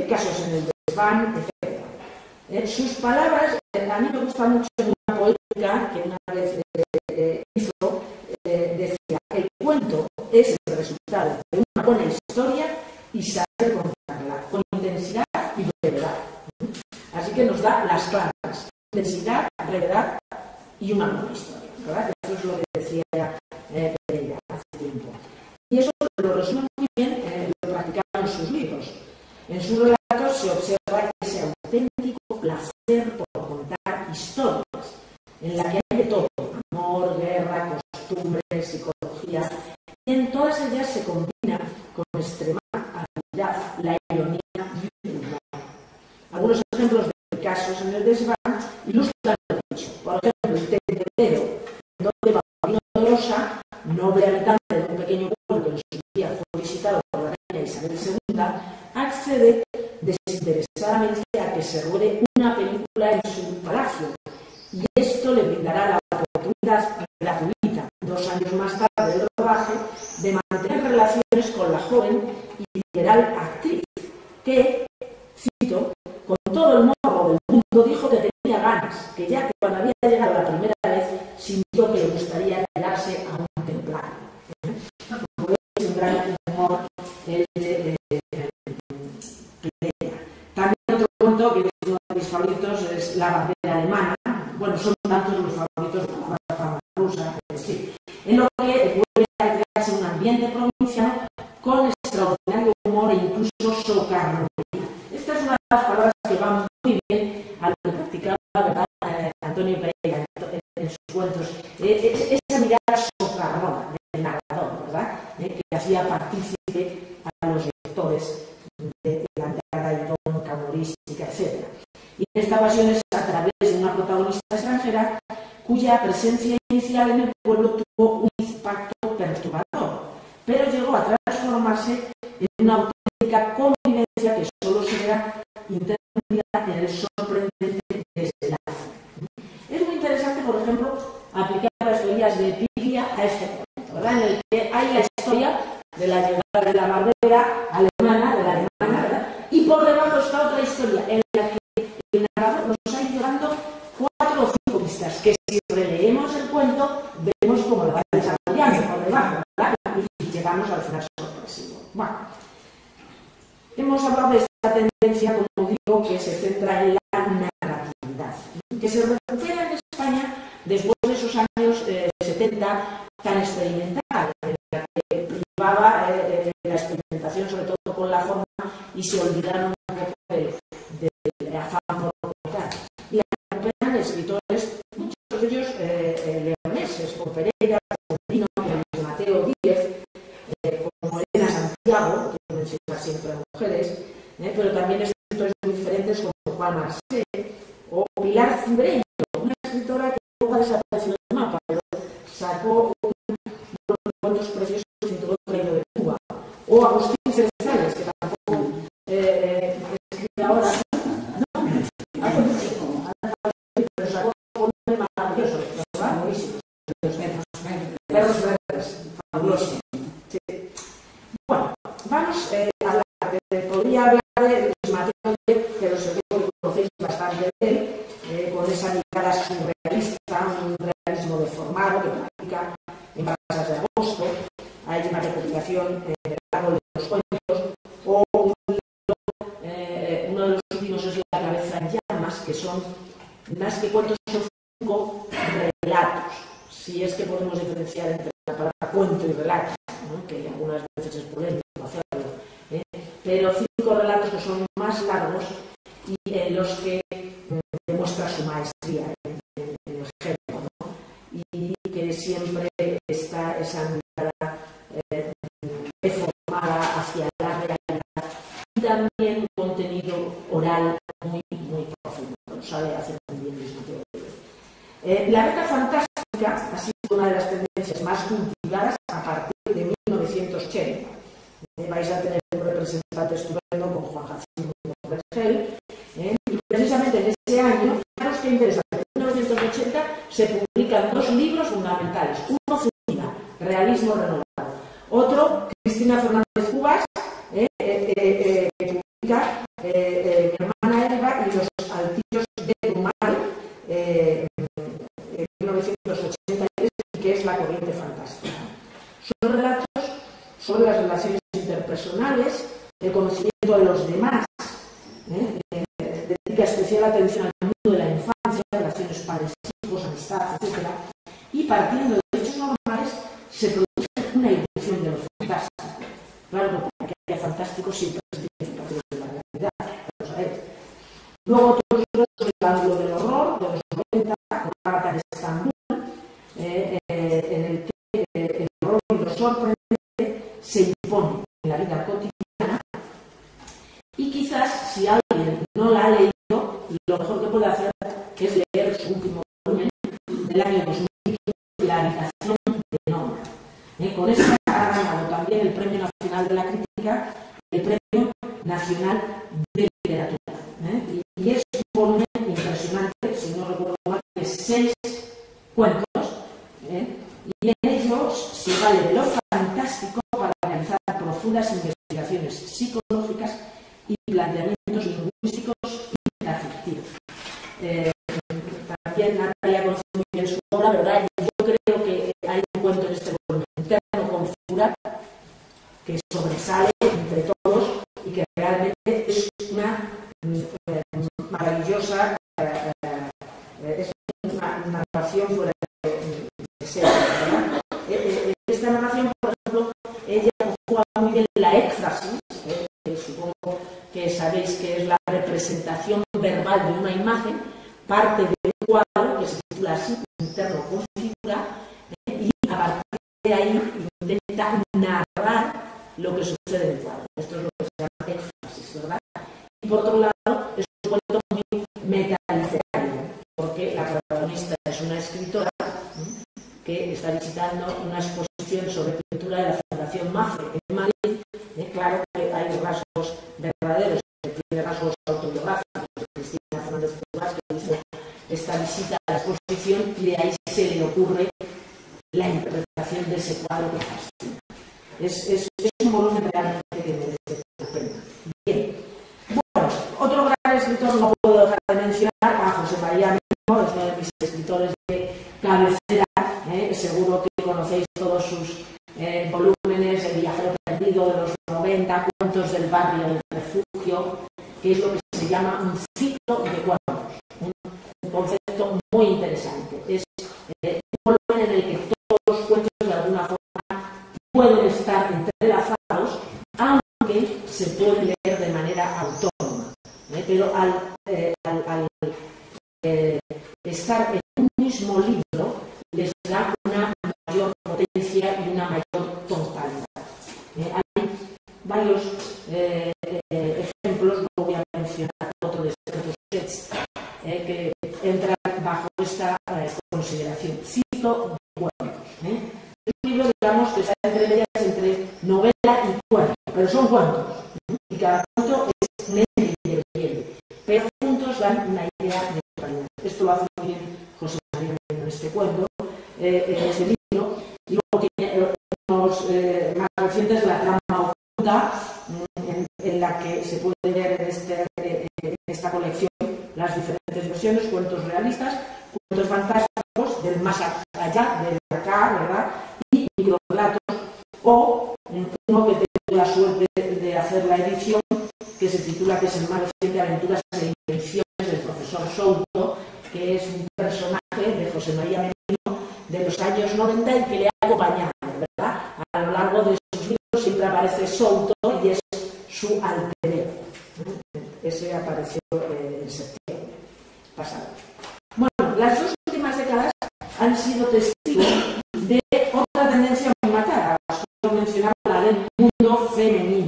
Casos en el desván, etc. Sus palabras, a mí me gusta mucho una poética que una vez hizo que nos da las claves: intensidad, brevedad y una buena historia, ¿verdad? Eso es lo que decía Pereira hace tiempo. Y eso lo resume muy bien, lo practicaba en sus libros. En sus relatos se observa ese auténtico placer por contar historias, en la que hay de todo: amor, guerra, costumbres, psicología, y en todas ellas se combina con extrema habilidad la ironía y el humor. Algunos ejemplos de casos en el desván ilustran lo dicho. Por ejemplo, el Tendedero, donde Paulino de Rosa, noble habitante de un pequeño pueblo que en su día fue visitado por la reina Isabel II, accede desinteresadamente a que se ruede una película en su palacio, y esto le brindará la oportunidad gratuita, 2 años más tarde del rodaje, de mantener relaciones con la joven y liberal actriz, que, cito, con todo el morro del mundo dijo que tenía ganas, que ya cuando había llegado la primera vez sintió que le gustaría quedarse a un templario. Como veis, un gran humor el de Pereira. También otro cuento que es uno de mis favoritos es La barbera alemana. Bueno, son tantos los favoritos de la fama rusa, es decir, en lo que puede crearse un ambiente provinciano con extraordinario humor e incluso socarronería. Esta es una de las palabras que van muy bien a lo que practicaba, ¿verdad?, Antonio Pereira en sus cuentos. Esa mirada socarrona del narrador, ¿verdad?, que hacía partícipe a los lectores de la mirada irónica, humorística, etc. Y esta pasión es a través de una protagonista extranjera cuya presencia inicial en el pueblo tuvo un impacto perturbador, pero llegó a transformarse en una auténtica convivencia que solo será interrumpida en el sorprendente desenlace. Es muy interesante, por ejemplo, aplicar las teorías de Piglia a este momento, ¿verdad?, en el que hay la historia de la llegada de la barbera alemana, ¿verdad?, y por debajo está otra historia en la que el narrador nos ha ido dando 4 o 5 pistas, que si releemos el cuento vemos cómo lo va desarrollando por debajo, ¿verdad?, y llegamos al final sorpresivo. Bueno, hemos hablado de esta tendencia, como digo, que se centra en la narratividad, que se recupera en España después de esos años 70 tan experimentales, en la que privaba la experimentación sobre todo con la forma y se olvidaron un poco del afán por contar. Y la recuperan escritores, muchos de ellos leoneses, como Pereira, como Pino, como Mateo Díez, como Elena Santiago, que menciona siempre a mujeres, pero también escritores muy diferentes como Juan Marsé o Pilar Cibreño, una escritora que luego ha desaparecido del mapa, pero sacó unos cuentos preciosos en todo el reino de Cuba, o Agustín Cerezales, que tampoco escribe ahora, pero sacó un poema maravilloso, ¿verdad? Buenísimo. Perros verdes, fabuloso. Sí. Bueno, vamos a hablar, podría hablar de Mateo Díez, pero seguro que conocéis bastante de él, con esa mirada surrealista, un realismo deformado que practica en Pasas de Agosto. Hay una recopilación del árbol de los cuentos, o un libro, uno de los últimos es La cabeza en llamas, que son, más que cuentos, son 5 relatos, si es que podemos diferenciar entre la palabra cuento y relato, ¿no?, que algunas veces es polémico hacerlo, pero 5 relatos que son más largos y en los que demuestra su maestría en el género, ¿no?, y que siempre está esa mirada deformada hacia la realidad y también un contenido oral muy, muy profundo. Lo sabe hacer muy bien Luis Mateo Díez. La beta fantástica ha sido una de las tendencias más cultivadas a partir de 1980. Vais a tener un representante estupendo con Juan Jacinto Vergel, y precisamente en ese año, fijaros qué interesante, en 1980 se publican 2 libros fundamentales: uno Zúñiga, Realismo renovado; otro Cristina Fernández Cubas, que publica Mi hermana Elba y los altillos de Brumal, en 1983, que es La corriente fantástica. Son relatos sobre las relaciones interpersonales, el conocimiento de los demás, dedica especial atención amigos, amistad, etc. Y partiendo de hechos normales se produce una evolución de lo fantástico. Claro, porque que haya fantástico siempre es significativo de la realidad, lo sabéis. Luego otros libros del ángulo del horror, de los 90, con Agatha de Estambul, en el que el horror y lo sorprendente se impone en la vida cotidiana. Y quizás, si alguien no la ha leído, lo mejor que puede hacer es leer su último volumen del año 2015, La habitación de Nora. Con esta ha ganado también el Premio Nacional de la Crítica, el Premio Nacional de Literatura. Y es un volumen impresionante, si no recuerdo mal, de 6 cuentos, y en ellos se vale de lo fantástico para realizar profundas investigaciones psicológicas y planteamientos lingüísticos y afectivos. También Natalia conoce muy bien su obra, ¿verdad? Y yo creo que hay un cuento en este volumen, Interno con figura, que sobresale entre todos y que realmente es una maravillosa es una narración fuera de serie, ¿verdad? Esta narración, por ejemplo, ella juega muy bien la éxtasis, que supongo que sabéis que es la representación verbal de una imagen, parte de un cuadro que se titula así, Interno con figura, y a partir de ahí intenta narrar lo que sucede en el cuadro. Esto es lo que se llama éxtasis, ¿verdad? Y por otro lado, es un cuento muy metaliterario, porque la protagonista es una escritora que está visitando una exposición sobre pintura de la Fundación Mafre en Madrid. Claro que hay rasgos verdaderos, que tiene rasgos autobiográficos. Cristina Fernández Pérez, que dice esta visita a la exposición, y de ahí se le ocurre la interpretación de ese cuadro que fascina. Es un volumen realmente que merece la pena. Bien. Bueno, otro gran escritor, no puedo dejar de mencionar a José María Mínimo, es uno de mis escritores de cabecera. Seguro que conocéis todos sus volúmenes, El viajero perdido de los 90, Cuentos del barrio del refugio, que es lo que se llama un ciclo de cuentos, un concepto muy interesante. Es un volumen en el que todos los cuentos de alguna forma pueden estar entrelazados, aunque se pueden leer de manera autónoma. Pero al estar en un mismo libro, les da una mayor potencia y una mayor tonalidad. Hay varios ejemplos, no voy a mencionar otro de estos sets que entran bajo esta consideración. Ciclo de cuentos. Es un libro, digamos, que está entre medias entre novela y cuento, pero son cuentos. Y cada cuento es un ente independiente, pero juntos dan una idea de totalidad. Esto lo hace muy bien José María en este cuento. En este libro, y luego tiene unos más recientes, La trama oculta, en la que se puede ver en esta colección las diferentes versiones, cuentos realistas, cuentos fantásticos, del más allá, del acá, ¿verdad? Y microrelatos, o uno que tengo la suerte de hacer la edición, que se titula, que es el más reciente, Aventuras e invenciones del profesor Souto, que es un personaje de José María Mínimo de los años 90 y que le ha acompañado, ¿verdad? A lo largo de sus libros siempre aparece Souto y es su alter ego. Ese apareció en septiembre pasado. Bueno, las dos últimas décadas han sido testigos de otra tendencia muy marcada. Os quiero mencionar la del mundo femenino,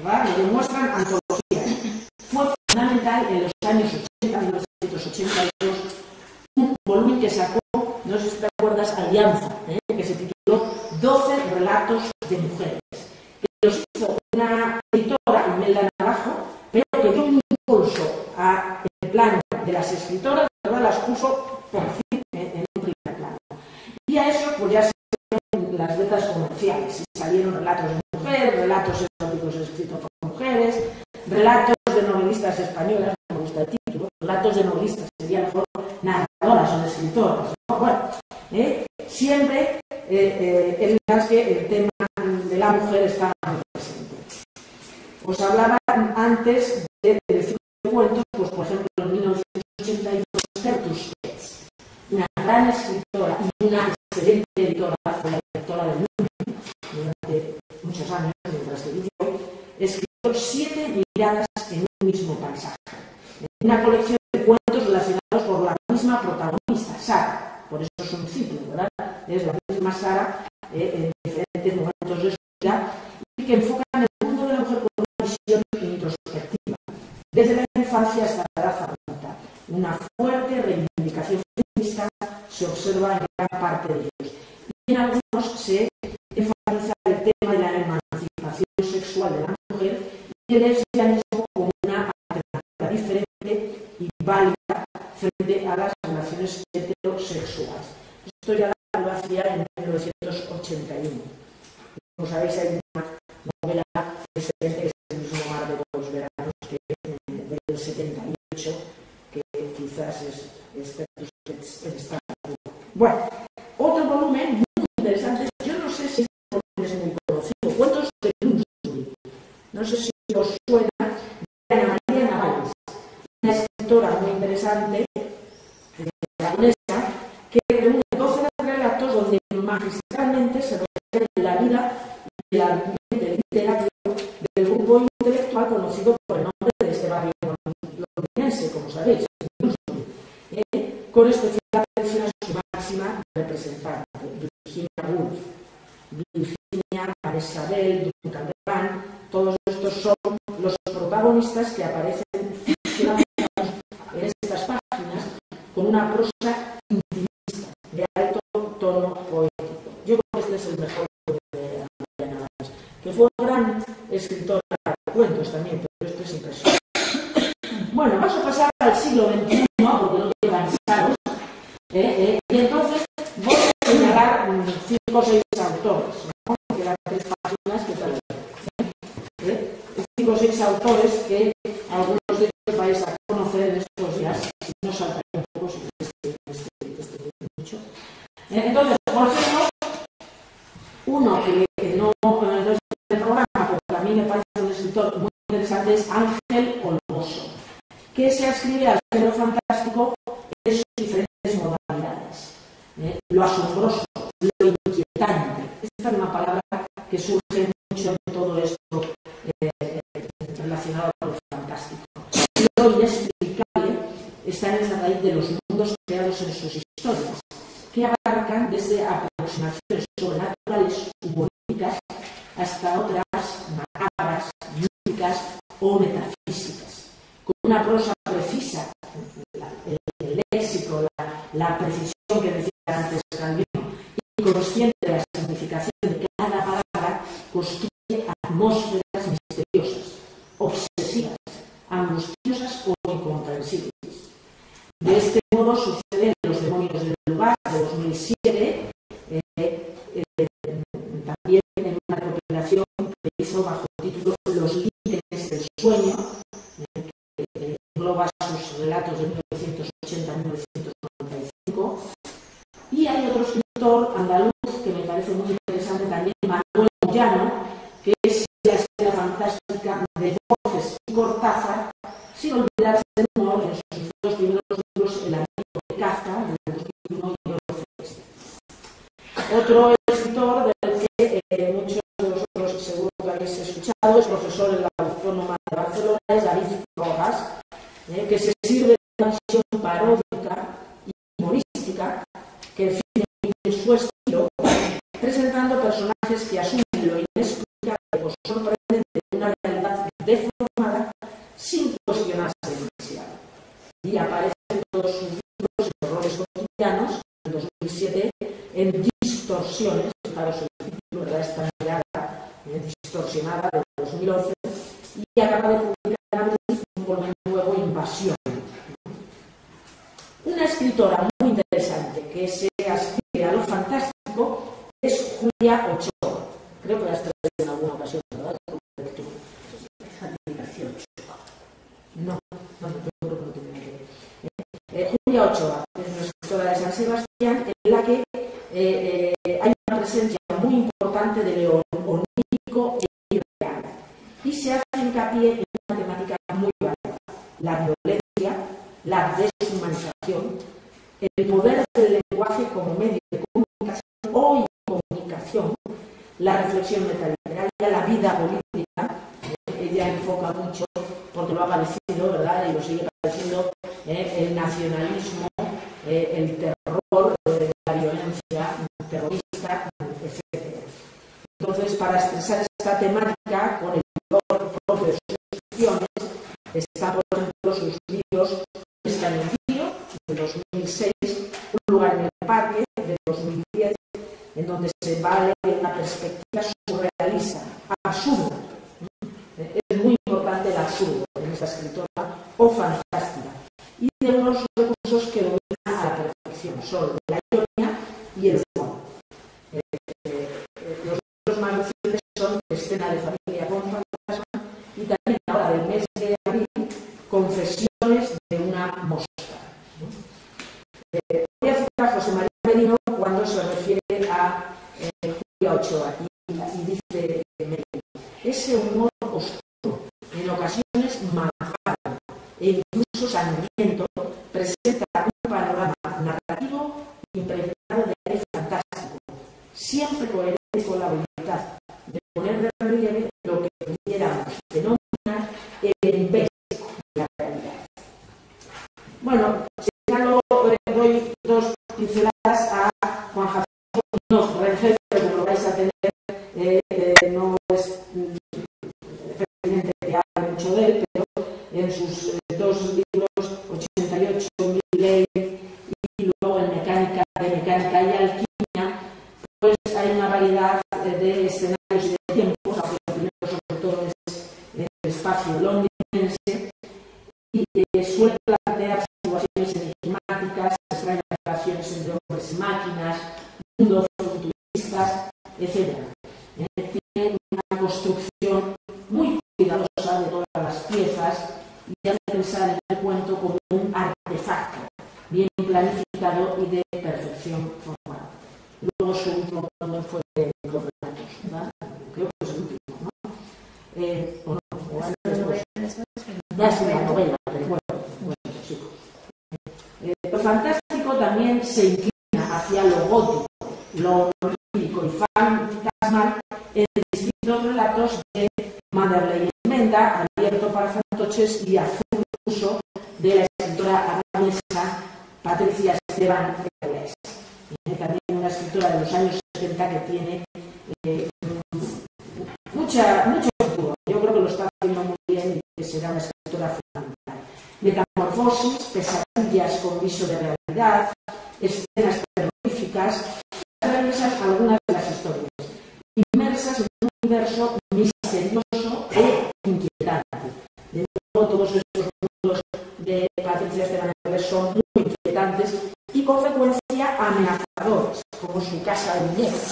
¿verdad? Lo demuestran antologías. Fue fundamental en los años 80, 1982, un volumen que sacó, no sé si te acuerdas, Alianza, que se tituló 12 relatos de mujeres, que los hizo una editora, Imelda Naranjo, pero que dio un impulso al plano de las escritoras, ¿verdad? Las puso por fin en un primer plano. Y a eso pues ya se dieron las letras comerciales, y salieron relatos de mujer, relatos eróticos escritos por mujeres, relatos de novelistas españolas, no me gusta el título, relatos de novelistas, sería mejor narradoras o escritoras, ¿no? Bueno, siempre en las que el tema de la mujer está muy presente. Os hablaba antes del ciclo de cuentos, pues por ejemplo en 1982, Tertus Pets, una gran escritora y una excelente editora, fue la directora del Mundo durante muchos años, mientras que vivió, escribió 7 miradas en un mismo paisaje. Una colección de cuentos relacionados por la misma protagonista, Sara. Por eso es un ciclo, ¿verdad? Es la misma Sara en diferentes momentos de su vida y que enfocan el mundo de la mujer con una visión introspectiva. Desde la infancia hasta la edad adulta, una fuerte reivindicación feminista se observa en gran parte de ellos. Y en algunos se enfatiza el tema de la emancipación sexual de la mujer y el lesbianismo como una alternativa diferente y válida frente a las relaciones heterosexuales. Esto ya lo hacía en 1981. Como sabéis, hay una novela excelente que es El mismo mar de los veranos, que es del 78, que quizás es está. Bueno, otro volumen muy interesante, yo no sé si este volumen es muy conocido, Cuentos de Bloomsbury. No sé si os suena, de Ana María Navales, una escritora muy interesante, japonesa, que reúne 12 relatos donde magistralmente se refiere la vida y el ambiente literario del grupo intelectual conocido por el nombre de este barrio londinense, como sabéis, con especial atención a su máxima representante, Virginia Woolf, Virginia, Vanessa Bell, Duncan Devane. Todos estos son los protagonistas que aparecen en estas páginas con una prosa intimista, de alto tono poético. Yo creo que este es el mejor de Ana Navales, que fue una gran escritora de cuentos también, pero esto es impresionante. Bueno, vamos a pasar al siglo XXI, porque no quiero cansaros, y entonces voy a señalar 5 o 6 autores, ¿no? Que eran 3 páginas que tal vez. 5 o 6 autores que algunos de ellos vais a conocer en estos días, si no saltaré un poco si este mucho. Entonces, por ejemplo, uno que no es del programa, pero a mí me parece un escritor muy interesante, es Ángel Olmoso, que se adscribe al género fantástico en sus diferentes modalidades. Lo asombroso, lo inquietante. Esta es una palabra que surge mucho en todo esto relacionado con lo fantástico. Lo inexplicable está en la raíz de los mundos creados en sus historias, que abarcan desde aproximaciones sobrenaturales u bonito hasta otras macabras, místicas o metafísicas. Con una prosa precisa, el léxico, la precisión que decía antes Calvino, y consciente de la significación de cada palabra, construye atmósferas misteriosas, obsesivas, angustiosas o incomprensibles. De este modo sucede en Los demonios del lugar de 2007, también en una recopilación que hizo bajo el título Los límites del sueño, que engloba sus relatos de 1980 a 1995. Y hay otro escritor andaluz que me parece muy interesante también, Manuel Moyano, que es la escena fantástica de Borges y Cortázar, sin olvidarse de humor en sus 2 primeros libros, El amigo de Kafka, del 2001, y El Celeste. Otro escritor del que muchos de vosotros seguro que habéis escuchado, es profesor en la Autónoma de Barcelona, es David Rojas, que se sirve de una visión paródica y humorística que define en su estilo, presentando personajes que asumen lo inexplicable o sorprendente de una realidad deformada sin cuestionarse demasiado. Y aparecen todos sus libros en Horrores cotidianos, en 2007, en Distorsiones, fijaros el título de esta mirada distorsionada de 2011, y acaba de publicar un volumen nuevo, Invasión. Una escritora muy interesante que se adscribe a lo fantástico es Julia Ochoa. Creo que la has traído en alguna ocasión, ¿verdad? No, yo creo que no tiene que ver. Julia Ochoa es una escritora de San Sebastián en la que hay una presencia muy importante de lo onírico e irreal. Y se hace hincapié en una temática muy válida: la violencia, la deshumanización, el poder del la reflexión metaliteraria, la vida política. Ella enfoca mucho, porque lo ha padecido, ¿verdad? Y lo sigue padeciendo, el nacionalismo, el terror, la violencia terrorista, etc. Entonces, para expresar esta temática con el color propio de sus escripciones, están, por ejemplo, sus libros Escalofrío, de 2006, Un lugar en el parque, de 2010, en donde se vale una perspectiva surrealista, absurda. Es muy importante el absurdo en esta escritora, o fantástica, y de unos recursos que dominan a la perfección, son la ironía y el humor. Los libros más recientes son Escena de familia con fantasma, y también ahora del mes de abril, Confesiones de una mosca. Voy a citar a José María Merino cuando se refiere a Julia Ochoa, y dice Merino: ese humor oscuro, en ocasiones malvado e incluso sangriento, presenta un panorama narrativo impregnado de aire fantástico, siempre coherente con la voluntad de poner de relieve lo que pudiéramos denominar el embésico de la realidad. Bueno, señalo, doy dos pinceladas a Juan Jacinto Muñoz Rengel, pero como lo vais a tener, no es pertinente que hable mucho de él, pero en sus dos libros, 88, Mil Ley, y luego en Mecánica y Alquimia, pues hay una variedad de escenarios y de tiempos, aunque lo primero sobre todo es el espacio londinense, y suele plantear situaciones enigmáticas, extrañas relaciones entre hombres y máquinas, mundos futuristas, etc. Tiene una construcción muy cuidadosa de todas las piezas y hace pensar en el cuento como un artefacto bien planificado y de perfección formal. Luego su último cuento fue de los relatos, ¿verdad? Creo que es el último, ¿no? O no, o antes después. Ya es una novela, pero bueno, chicos. Lo fantástico también se inclina hacia lo gótico, lo onírico y fantasmal en distintos relatos de Manderley y Menda, Abierto para fantoches y Azul uso de la escritora aragonesa Patricia Esteban Pérez. También una escritora de los años 70 que tiene mucho futuro. Yo creo que lo está haciendo muy bien y que será una escritora fundamental. Metamorfosis, pesadillas con viso de realidad, escenas terroríficas, atraviesan algunas de las historias, inmersas en un universo misterioso e inquietante. De nuevo, todos estos mundos de Patricia Esteban Pérez son muy inquietantes y con frecuencia amenazadores, como su casa de muñecas.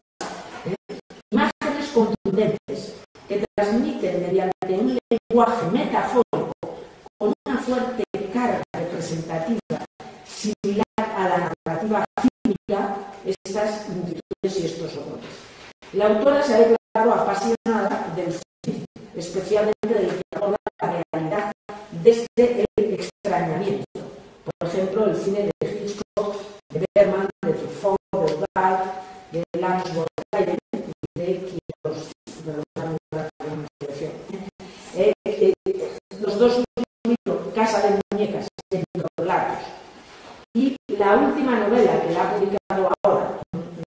Imágenes contundentes que transmiten mediante un lenguaje metafórico con una fuerte carga representativa similar a la narrativa fílmica, estas inquietudes y estos horrores. La autora se ha declarado apasionada del cine, especialmente del que aborda la realidad desde el extrañamiento. Por ejemplo, el cine de Hitchcock, de Bergman, de Truffaut, de Godard, de Lance Bordelaire y de Quiros. Los dos libros, Casa de muñecas, en relatos. Y la última novela que la ha publicado ahora,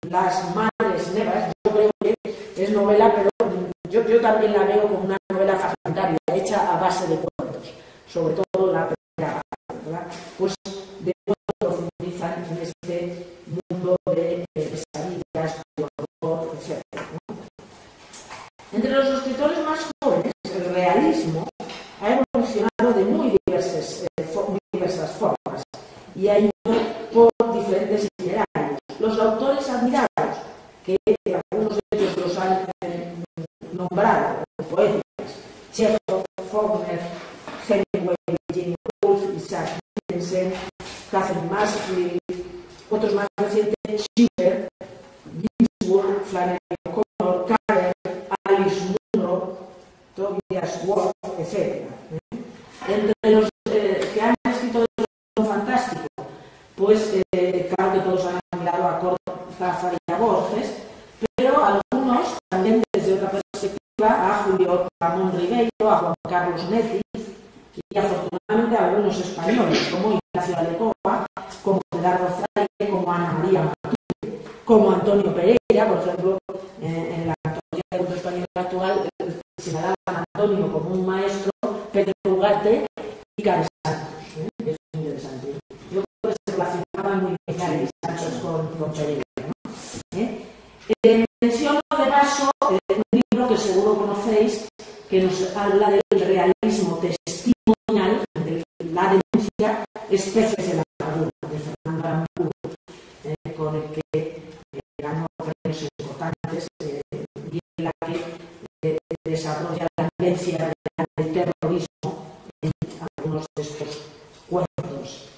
Las madres negras, yo creo que es novela, pero yo también la veo como una novela fragmentaria, hecha a base de cuentos, sobre todo la primera parte, ¿verdad? Pues de nuevo profundizan en este mundo de pesadillas, de horror, etc. ¿no? Entre los escritores más jóvenes, el realismo ha evolucionado de muy diversas formas y ha ido por diferentes itinerarios. Los autores admirados, que algunos de ellos los han nombrado, poetas, Chekhov, Faulkner, Hemingway, Virginia Woolf, Isaac Stevenson, Catherine Mansfield, otros más recientes, Schiller, Ginsburg, Flannery O'Connor, Carter, Alice Munro, Tobias Wolff, etc. Entre los que han escrito de lo fantástico, pues claro que todos han mirado a Cortázar y a Borges, pero algunos también desde otra perspectiva a Julio Ramón Ribeiro, a Juan Carlos Netis y afortunadamente a algunos españoles como Ignacio Alecoa, como Gerardo Fraile, como Ana María Martínez, como Antonio Pereira, por ejemplo, en la antología del mundo español actual señalaba a Antonio como un maestro, Pedro Ugarte y Cari Santos, que es muy interesante. Yo creo que se relacionaban muy bien Cari Santos con Pereira, ¿no? Menciono de paso un libro que seguro conocéis, que nos habla del realismo testimonial, de la denuncia, especies de la dictadura, de Fernando Aramburu, con el que ganó premios importantes y en la que desarrolla la vivencia del terrorismo en algunos de estos cuentos,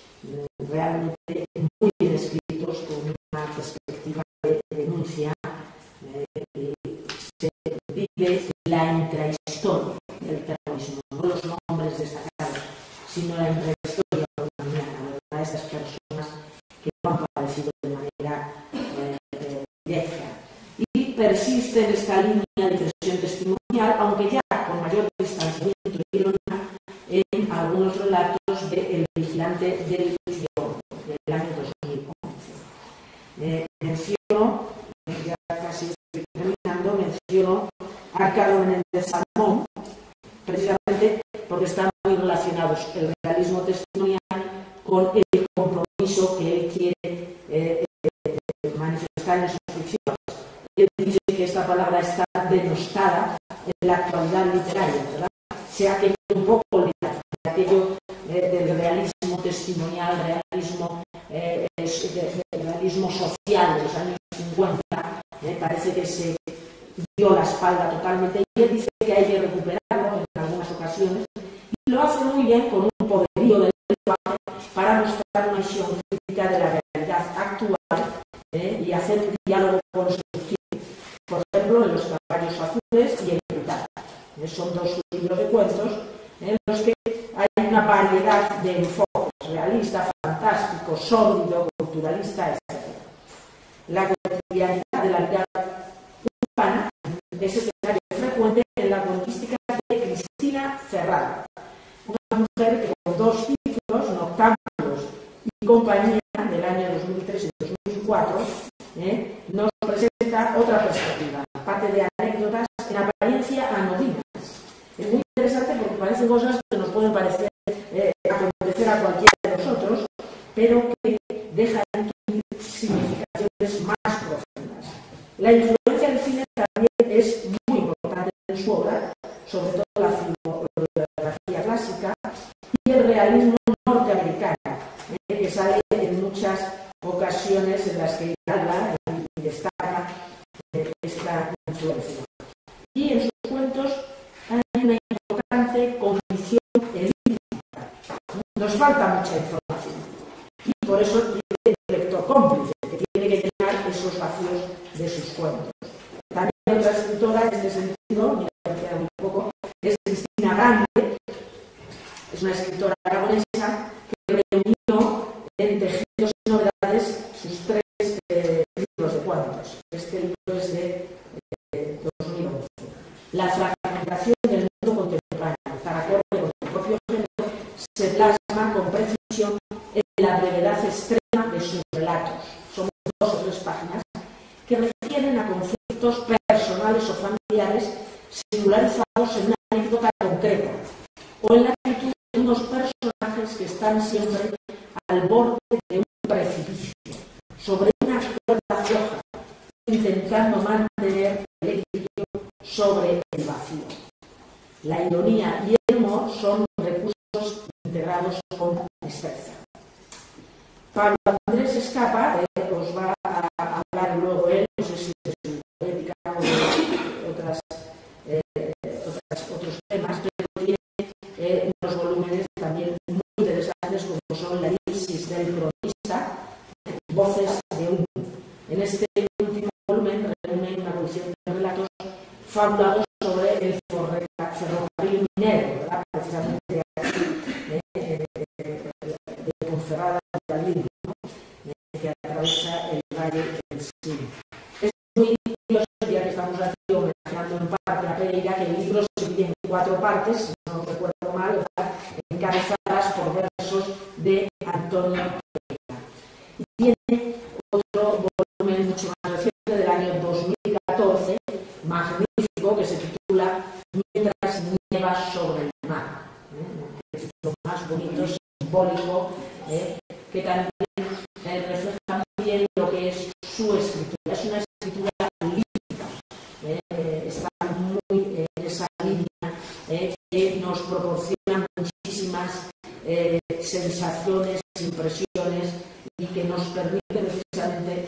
realmente muy bien escritos, con una perspectiva de denuncia. Se vive la intrahistoria del terrorismo, no los nombres destacados, sino la intrahistoria de estas personas que no han padecido de manera directa. Y persiste en esta línea de impresión testimonial, aunque ya con mayor distanciamiento y ironía, en algunos relatos de El vigilante del Fiordo, del año 2011. Menciono, ya casi estoy terminando, menciono Arcado Menéndez Salmón, precisamente porque están muy relacionados el realismo testimonial con el compromiso que él quiere manifestar en sus ficciones. Él dice que esta palabra está denostada en la actualidad literaria, ¿verdad? Se ha quedado un poco olvidado de aquello del realismo testimonial, realismo social de los años 50, parece que se dio la espalda totalmente y él dice que hay que recuperarlo en algunas ocasiones y lo hace muy bien con un poderío del lenguaje para mostrar una visión crítica de la realidad actual y hacer un diálogo constructivo. Por ejemplo, en Los caballos azules y en Brutal. Son dos libros de cuentos en los que hay una variedad de enfoques, realista, fantástico, sórdido, culturalista, etc. La cotidianidad de la vida urbana es escenario frecuente en la cuentística de Cristina Ferrada, una mujer que con dos títulos, Noctámbulos y Compañía, del año 2003 y 2004, nos presenta otra perspectiva, parte de anécdotas en apariencia anodinas. Es muy interesante porque parecen cosas que nos pueden parecer acontecer a cualquiera de nosotros, pero que dejan intuir significaciones más profundas. La influencia del cine también es muy importante en su obra, sobre todo la filmografía clásica y el realismo norteamericano, que sale en muchas ocasiones en las que habla y destaca esta influencia. Y en sus cuentos hay una importante condición elíptica. Nos falta mucha información y por eso tiene el lector cómplice, que tiene que llenar esos vacíos de sus cuentos. También otra escritora en este sentido, un poco, es Cristina Grande, es una escritora aragonesa que reunió en Tejidos y Novedades sus tres libros de cuentos. Este libro es de 2011. La fragmentación del mundo contemporáneo, para acorde con su propio género, se plasma con precisión en la brevedad extrema de sus relatos. Son 2 o 3 páginas que refieren a conflictos personales o familiares singularizados en una anécdota concreta o en la actitud de unos personajes que están siempre al borde de un precipicio, sobre una cuerda floja, intentando mantener el equilibrio sobre el vacío. La ironía y el humor son recursos integrados con destreza. Pablo Andrés Escapa os va a hablar luego él, no sé si de su poética o de otros temas, pero tiene unos volúmenes también muy interesantes como son La elipsis del cronista, Voces de humo. En este último volumen reúne una colección de relatos fabulados sobre el ferrocarril minero, ¿verdad? Precisamente de Ponferrada de Alvim, ¿no? Que atraviesa el valle del Sil. Es muy curioso, ya que estamos aquí, o partes, si no recuerdo mal, encabezadas por versos de Antonio Peña. Y tiene otro volumen mucho más reciente del año 2014, magnífico, que se titula Mientras nieva sobre el mar. Es lo más bonito, simbólico, que también refleja muy bien lo que es su escritura. Es una escritura lírica, está muy en esa línea que nos proporciona muchísimas sensaciones, impresiones y que nos permite precisamente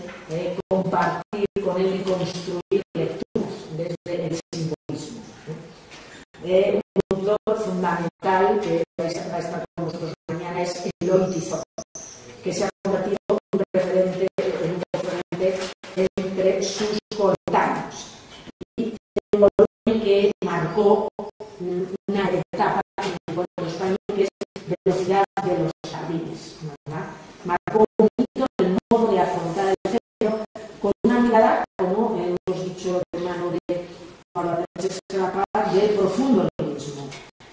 compartir con él y construir lecturas desde el simbolismo. Un autor fundamental que va a estar con nosotros mañana es Eloy Tizón, que se ha convertido en un referente entre sus coetáneos y un volumen que marcó una etapa en el pueblo español, que es Velocidad de los jardines, ¿verdad? Marcó un hito el modo de afrontar el género con una mirada, como hemos dicho de mano de Pablo Sánchez Serapaz, de profundo lirismo.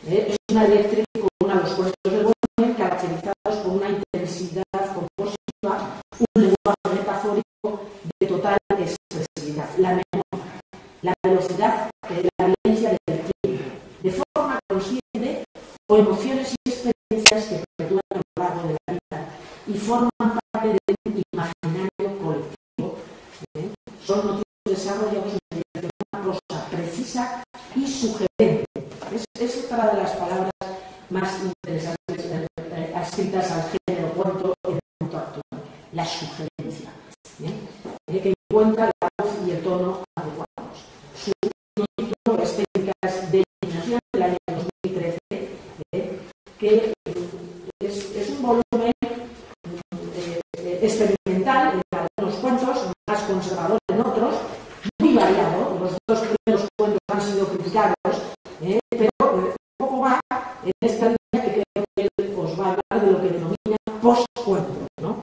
Es una dialéctrica con uno de los cuentos del volumen caracterizados por una intensidad compositiva, un lenguaje metafórico de total expresividad, la memoria, la velocidad, la violencia del tiempo, de forma consciente o emociones y experiencias que perduran a lo largo de la vida y forman parte de un imaginario colectivo. Son motivos desarrollados mediante una prosa precisa y sugerente. Es otra de las palabras más interesantes adscritas al género cuento en el punto actual, la sugerencia, que encuentra la voz y el tono adecuados. Su título es Técnicas de Imaginación del año 2013, que es un volumen experimental en algunos cuentos, más conservador en otros, muy variado. Los dos primeros cuentos han sido criticados, pero un poco va en esta línea que creo que él os va a hablar de lo que denomina post-cuento, ¿no?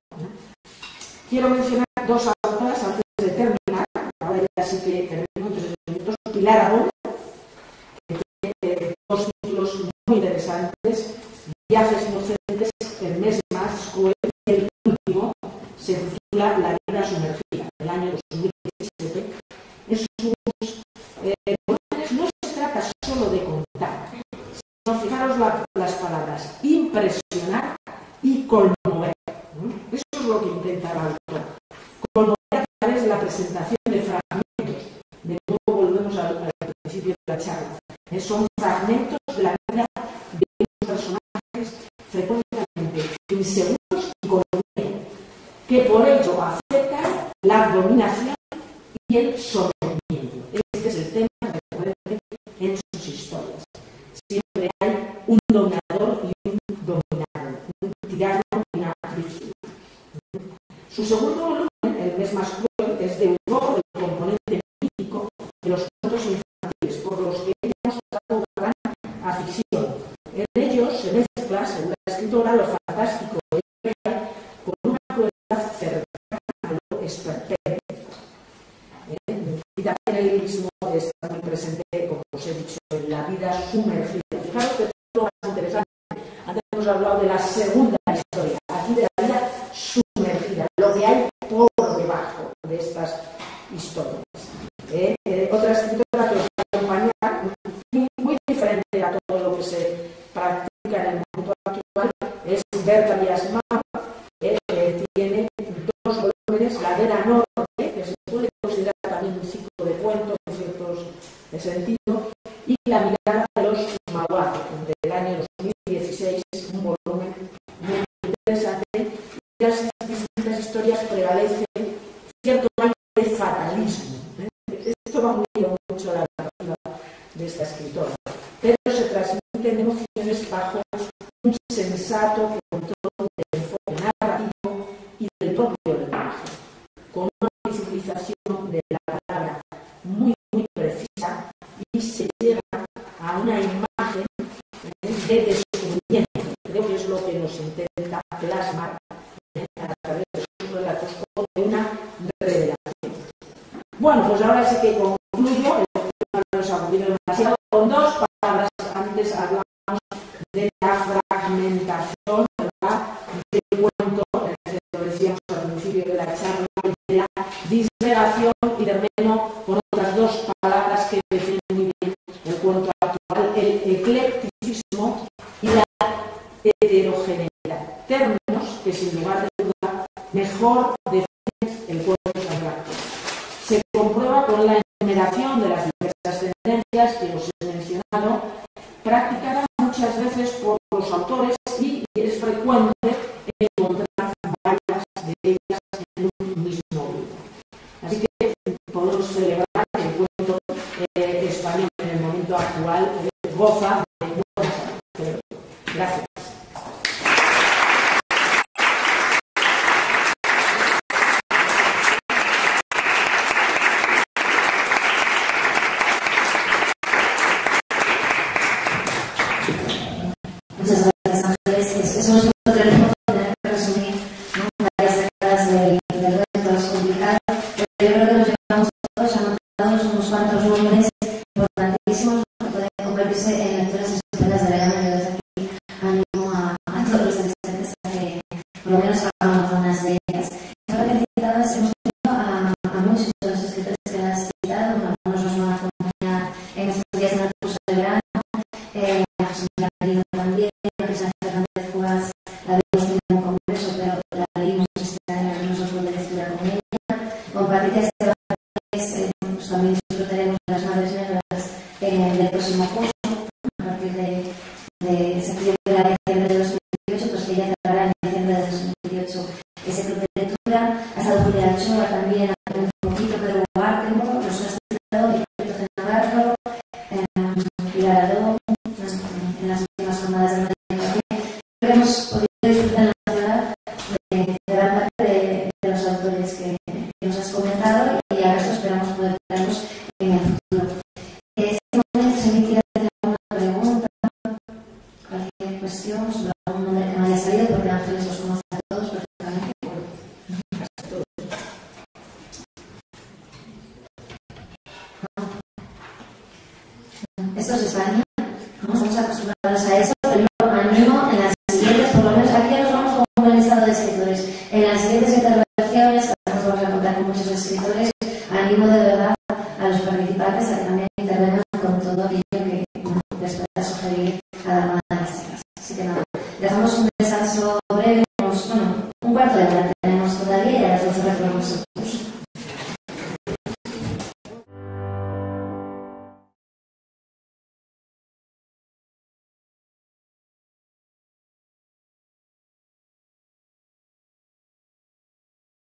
Quiero mencionar dos autoras antes de terminar. Ahora ya sí que termino 3 minutos. Pilar Abón, que tiene dos títulos muy interesantes: Viajes inocentes, El mes más cruel, y el último se titula La vida sumergida, del año 2017. En sus volúmenes no se trata solo de contar, sino, fijaros las palabras, impresionar y conmover. Eso es lo que intenta el autor. Conmover a través de la presentación de fragmentos. De nuevo volvemos al principio de la charla. Son fragmentos de la vida de unos personajes frecuentemente inseguros y con miedo, que por ello aceptan la dominación y el sometimiento. Este es el tema recurrente en sus historias. Siempre hay un dominador y un dominado, un tirano y una víctima. Su segundo volumen, El mes más cruel, es de humor del componente mítico de los cuentos infantiles, por los que ella ha mostrado una gran afición. En ellos se mezcla, según la escritora, lo fantástico y real con una crueldad cercana a lo esperpéntico. Y también el lirismo está muy presente, como os he dicho, en La vida sumergida. Fijaros que es lo más interesante. Antes hemos hablado de la segunda historia, aquí de la vida sumergida, lo que hay por debajo de estas historias. Otra escritora que os va a acompañar, muy diferente a todo lo que se practica en el mundo actual, es Berta Biasmar, que tiene dos volúmenes, La Vera Norte, que se puede considerar también un ciclo de cuentos en ciertos sentidos, y La mirada de los Maguazo, del año 2016, un volumen muy interesante. Y las distintas historias prevalecen cierto grado de fatalismo. Esto va muy mucho a la narrativa de esta escritora, pero se transmiten emociones bajo un sensato control del enfoque narrativo y del propio lenguaje, con una visualización de la palabra muy precisa, y se llega a una imagen de descubrimiento. Creo que es lo que nos intenta plasmar a través de sus relatos, o de una revelación. Bueno, pues ahora sí que concluyo, no nos ha ocurrido demasiado, con dos palabras antes disgregación, y termino con otras dos palabras que definen muy bien el cuento actual: el eclecticismo y la heterogeneidad. Términos que, sin lugar de duda, mejor definen el cuento abstracto. Se comprueba con la enumeración de las diversas tendencias que os he mencionado, practicada muchas veces por los autores, y es frecuente encontrar varias de ellas en un mismo libro. Así que podemos celebrar que el cuento español en el momento actual goza de buena salud. Gracias. Muchas gracias, Ángeles. Es nuestro trabajo tener que resumir, ¿no?, varias décadas del reto, es complicado, pero yo creo que nos llevamos todos anotados unos cuantos nombres importantísimos que pueden convertirse en lecturas estupendas de la gama. Yo desde aquí animo a todos los asistentes a que por lo menos hagamos algunas de ellas. Ahora que citabas, hemos tenido a muchos de los escritores que has citado, algunos nos van a acompañar en estos días en el curso de verano, a José María Merino también, a Cristina Fernández Cuevas, la vimos en un congreso, pero la leímos este año en los otros de lectura con ella. Con Patricia Esteban, pues también disfrutaremos de las Madres Negras del próximo curso, a partir de septiembre a diciembre de 2018, pues que ella cerrará en diciembre de 2018 ese club de lectura. Ha estado Julia Ochoa también, un poquito, pero Artembo, los has citado, Hipólito de Navarro, Pilar Aró, en las últimas jornadas de Madrid. Creo que hemos podido disfrutar en la ciudad de gran parte de los autores que nos has comentado, y a esto esperamos poder traerlos en el futuro. En este momento, si me quiere hacer alguna pregunta, cualquier cuestión sobre algún nombre que no haya salido, porque Ángeles los conoce a todos perfectamente. Esto es España, ¿no? Estamos acostumbrados a eso, pero yo animo en las siguientes, por lo menos aquí ya nos vamos con un listado de escritores. En las siguientes intervenciones, nos vamos a contar con muchos escritores. Animo de verdad a los participantes a que también intervengan con todo aquello que les pueda sugerir cada una de estas clases. Así que nada, dejamos un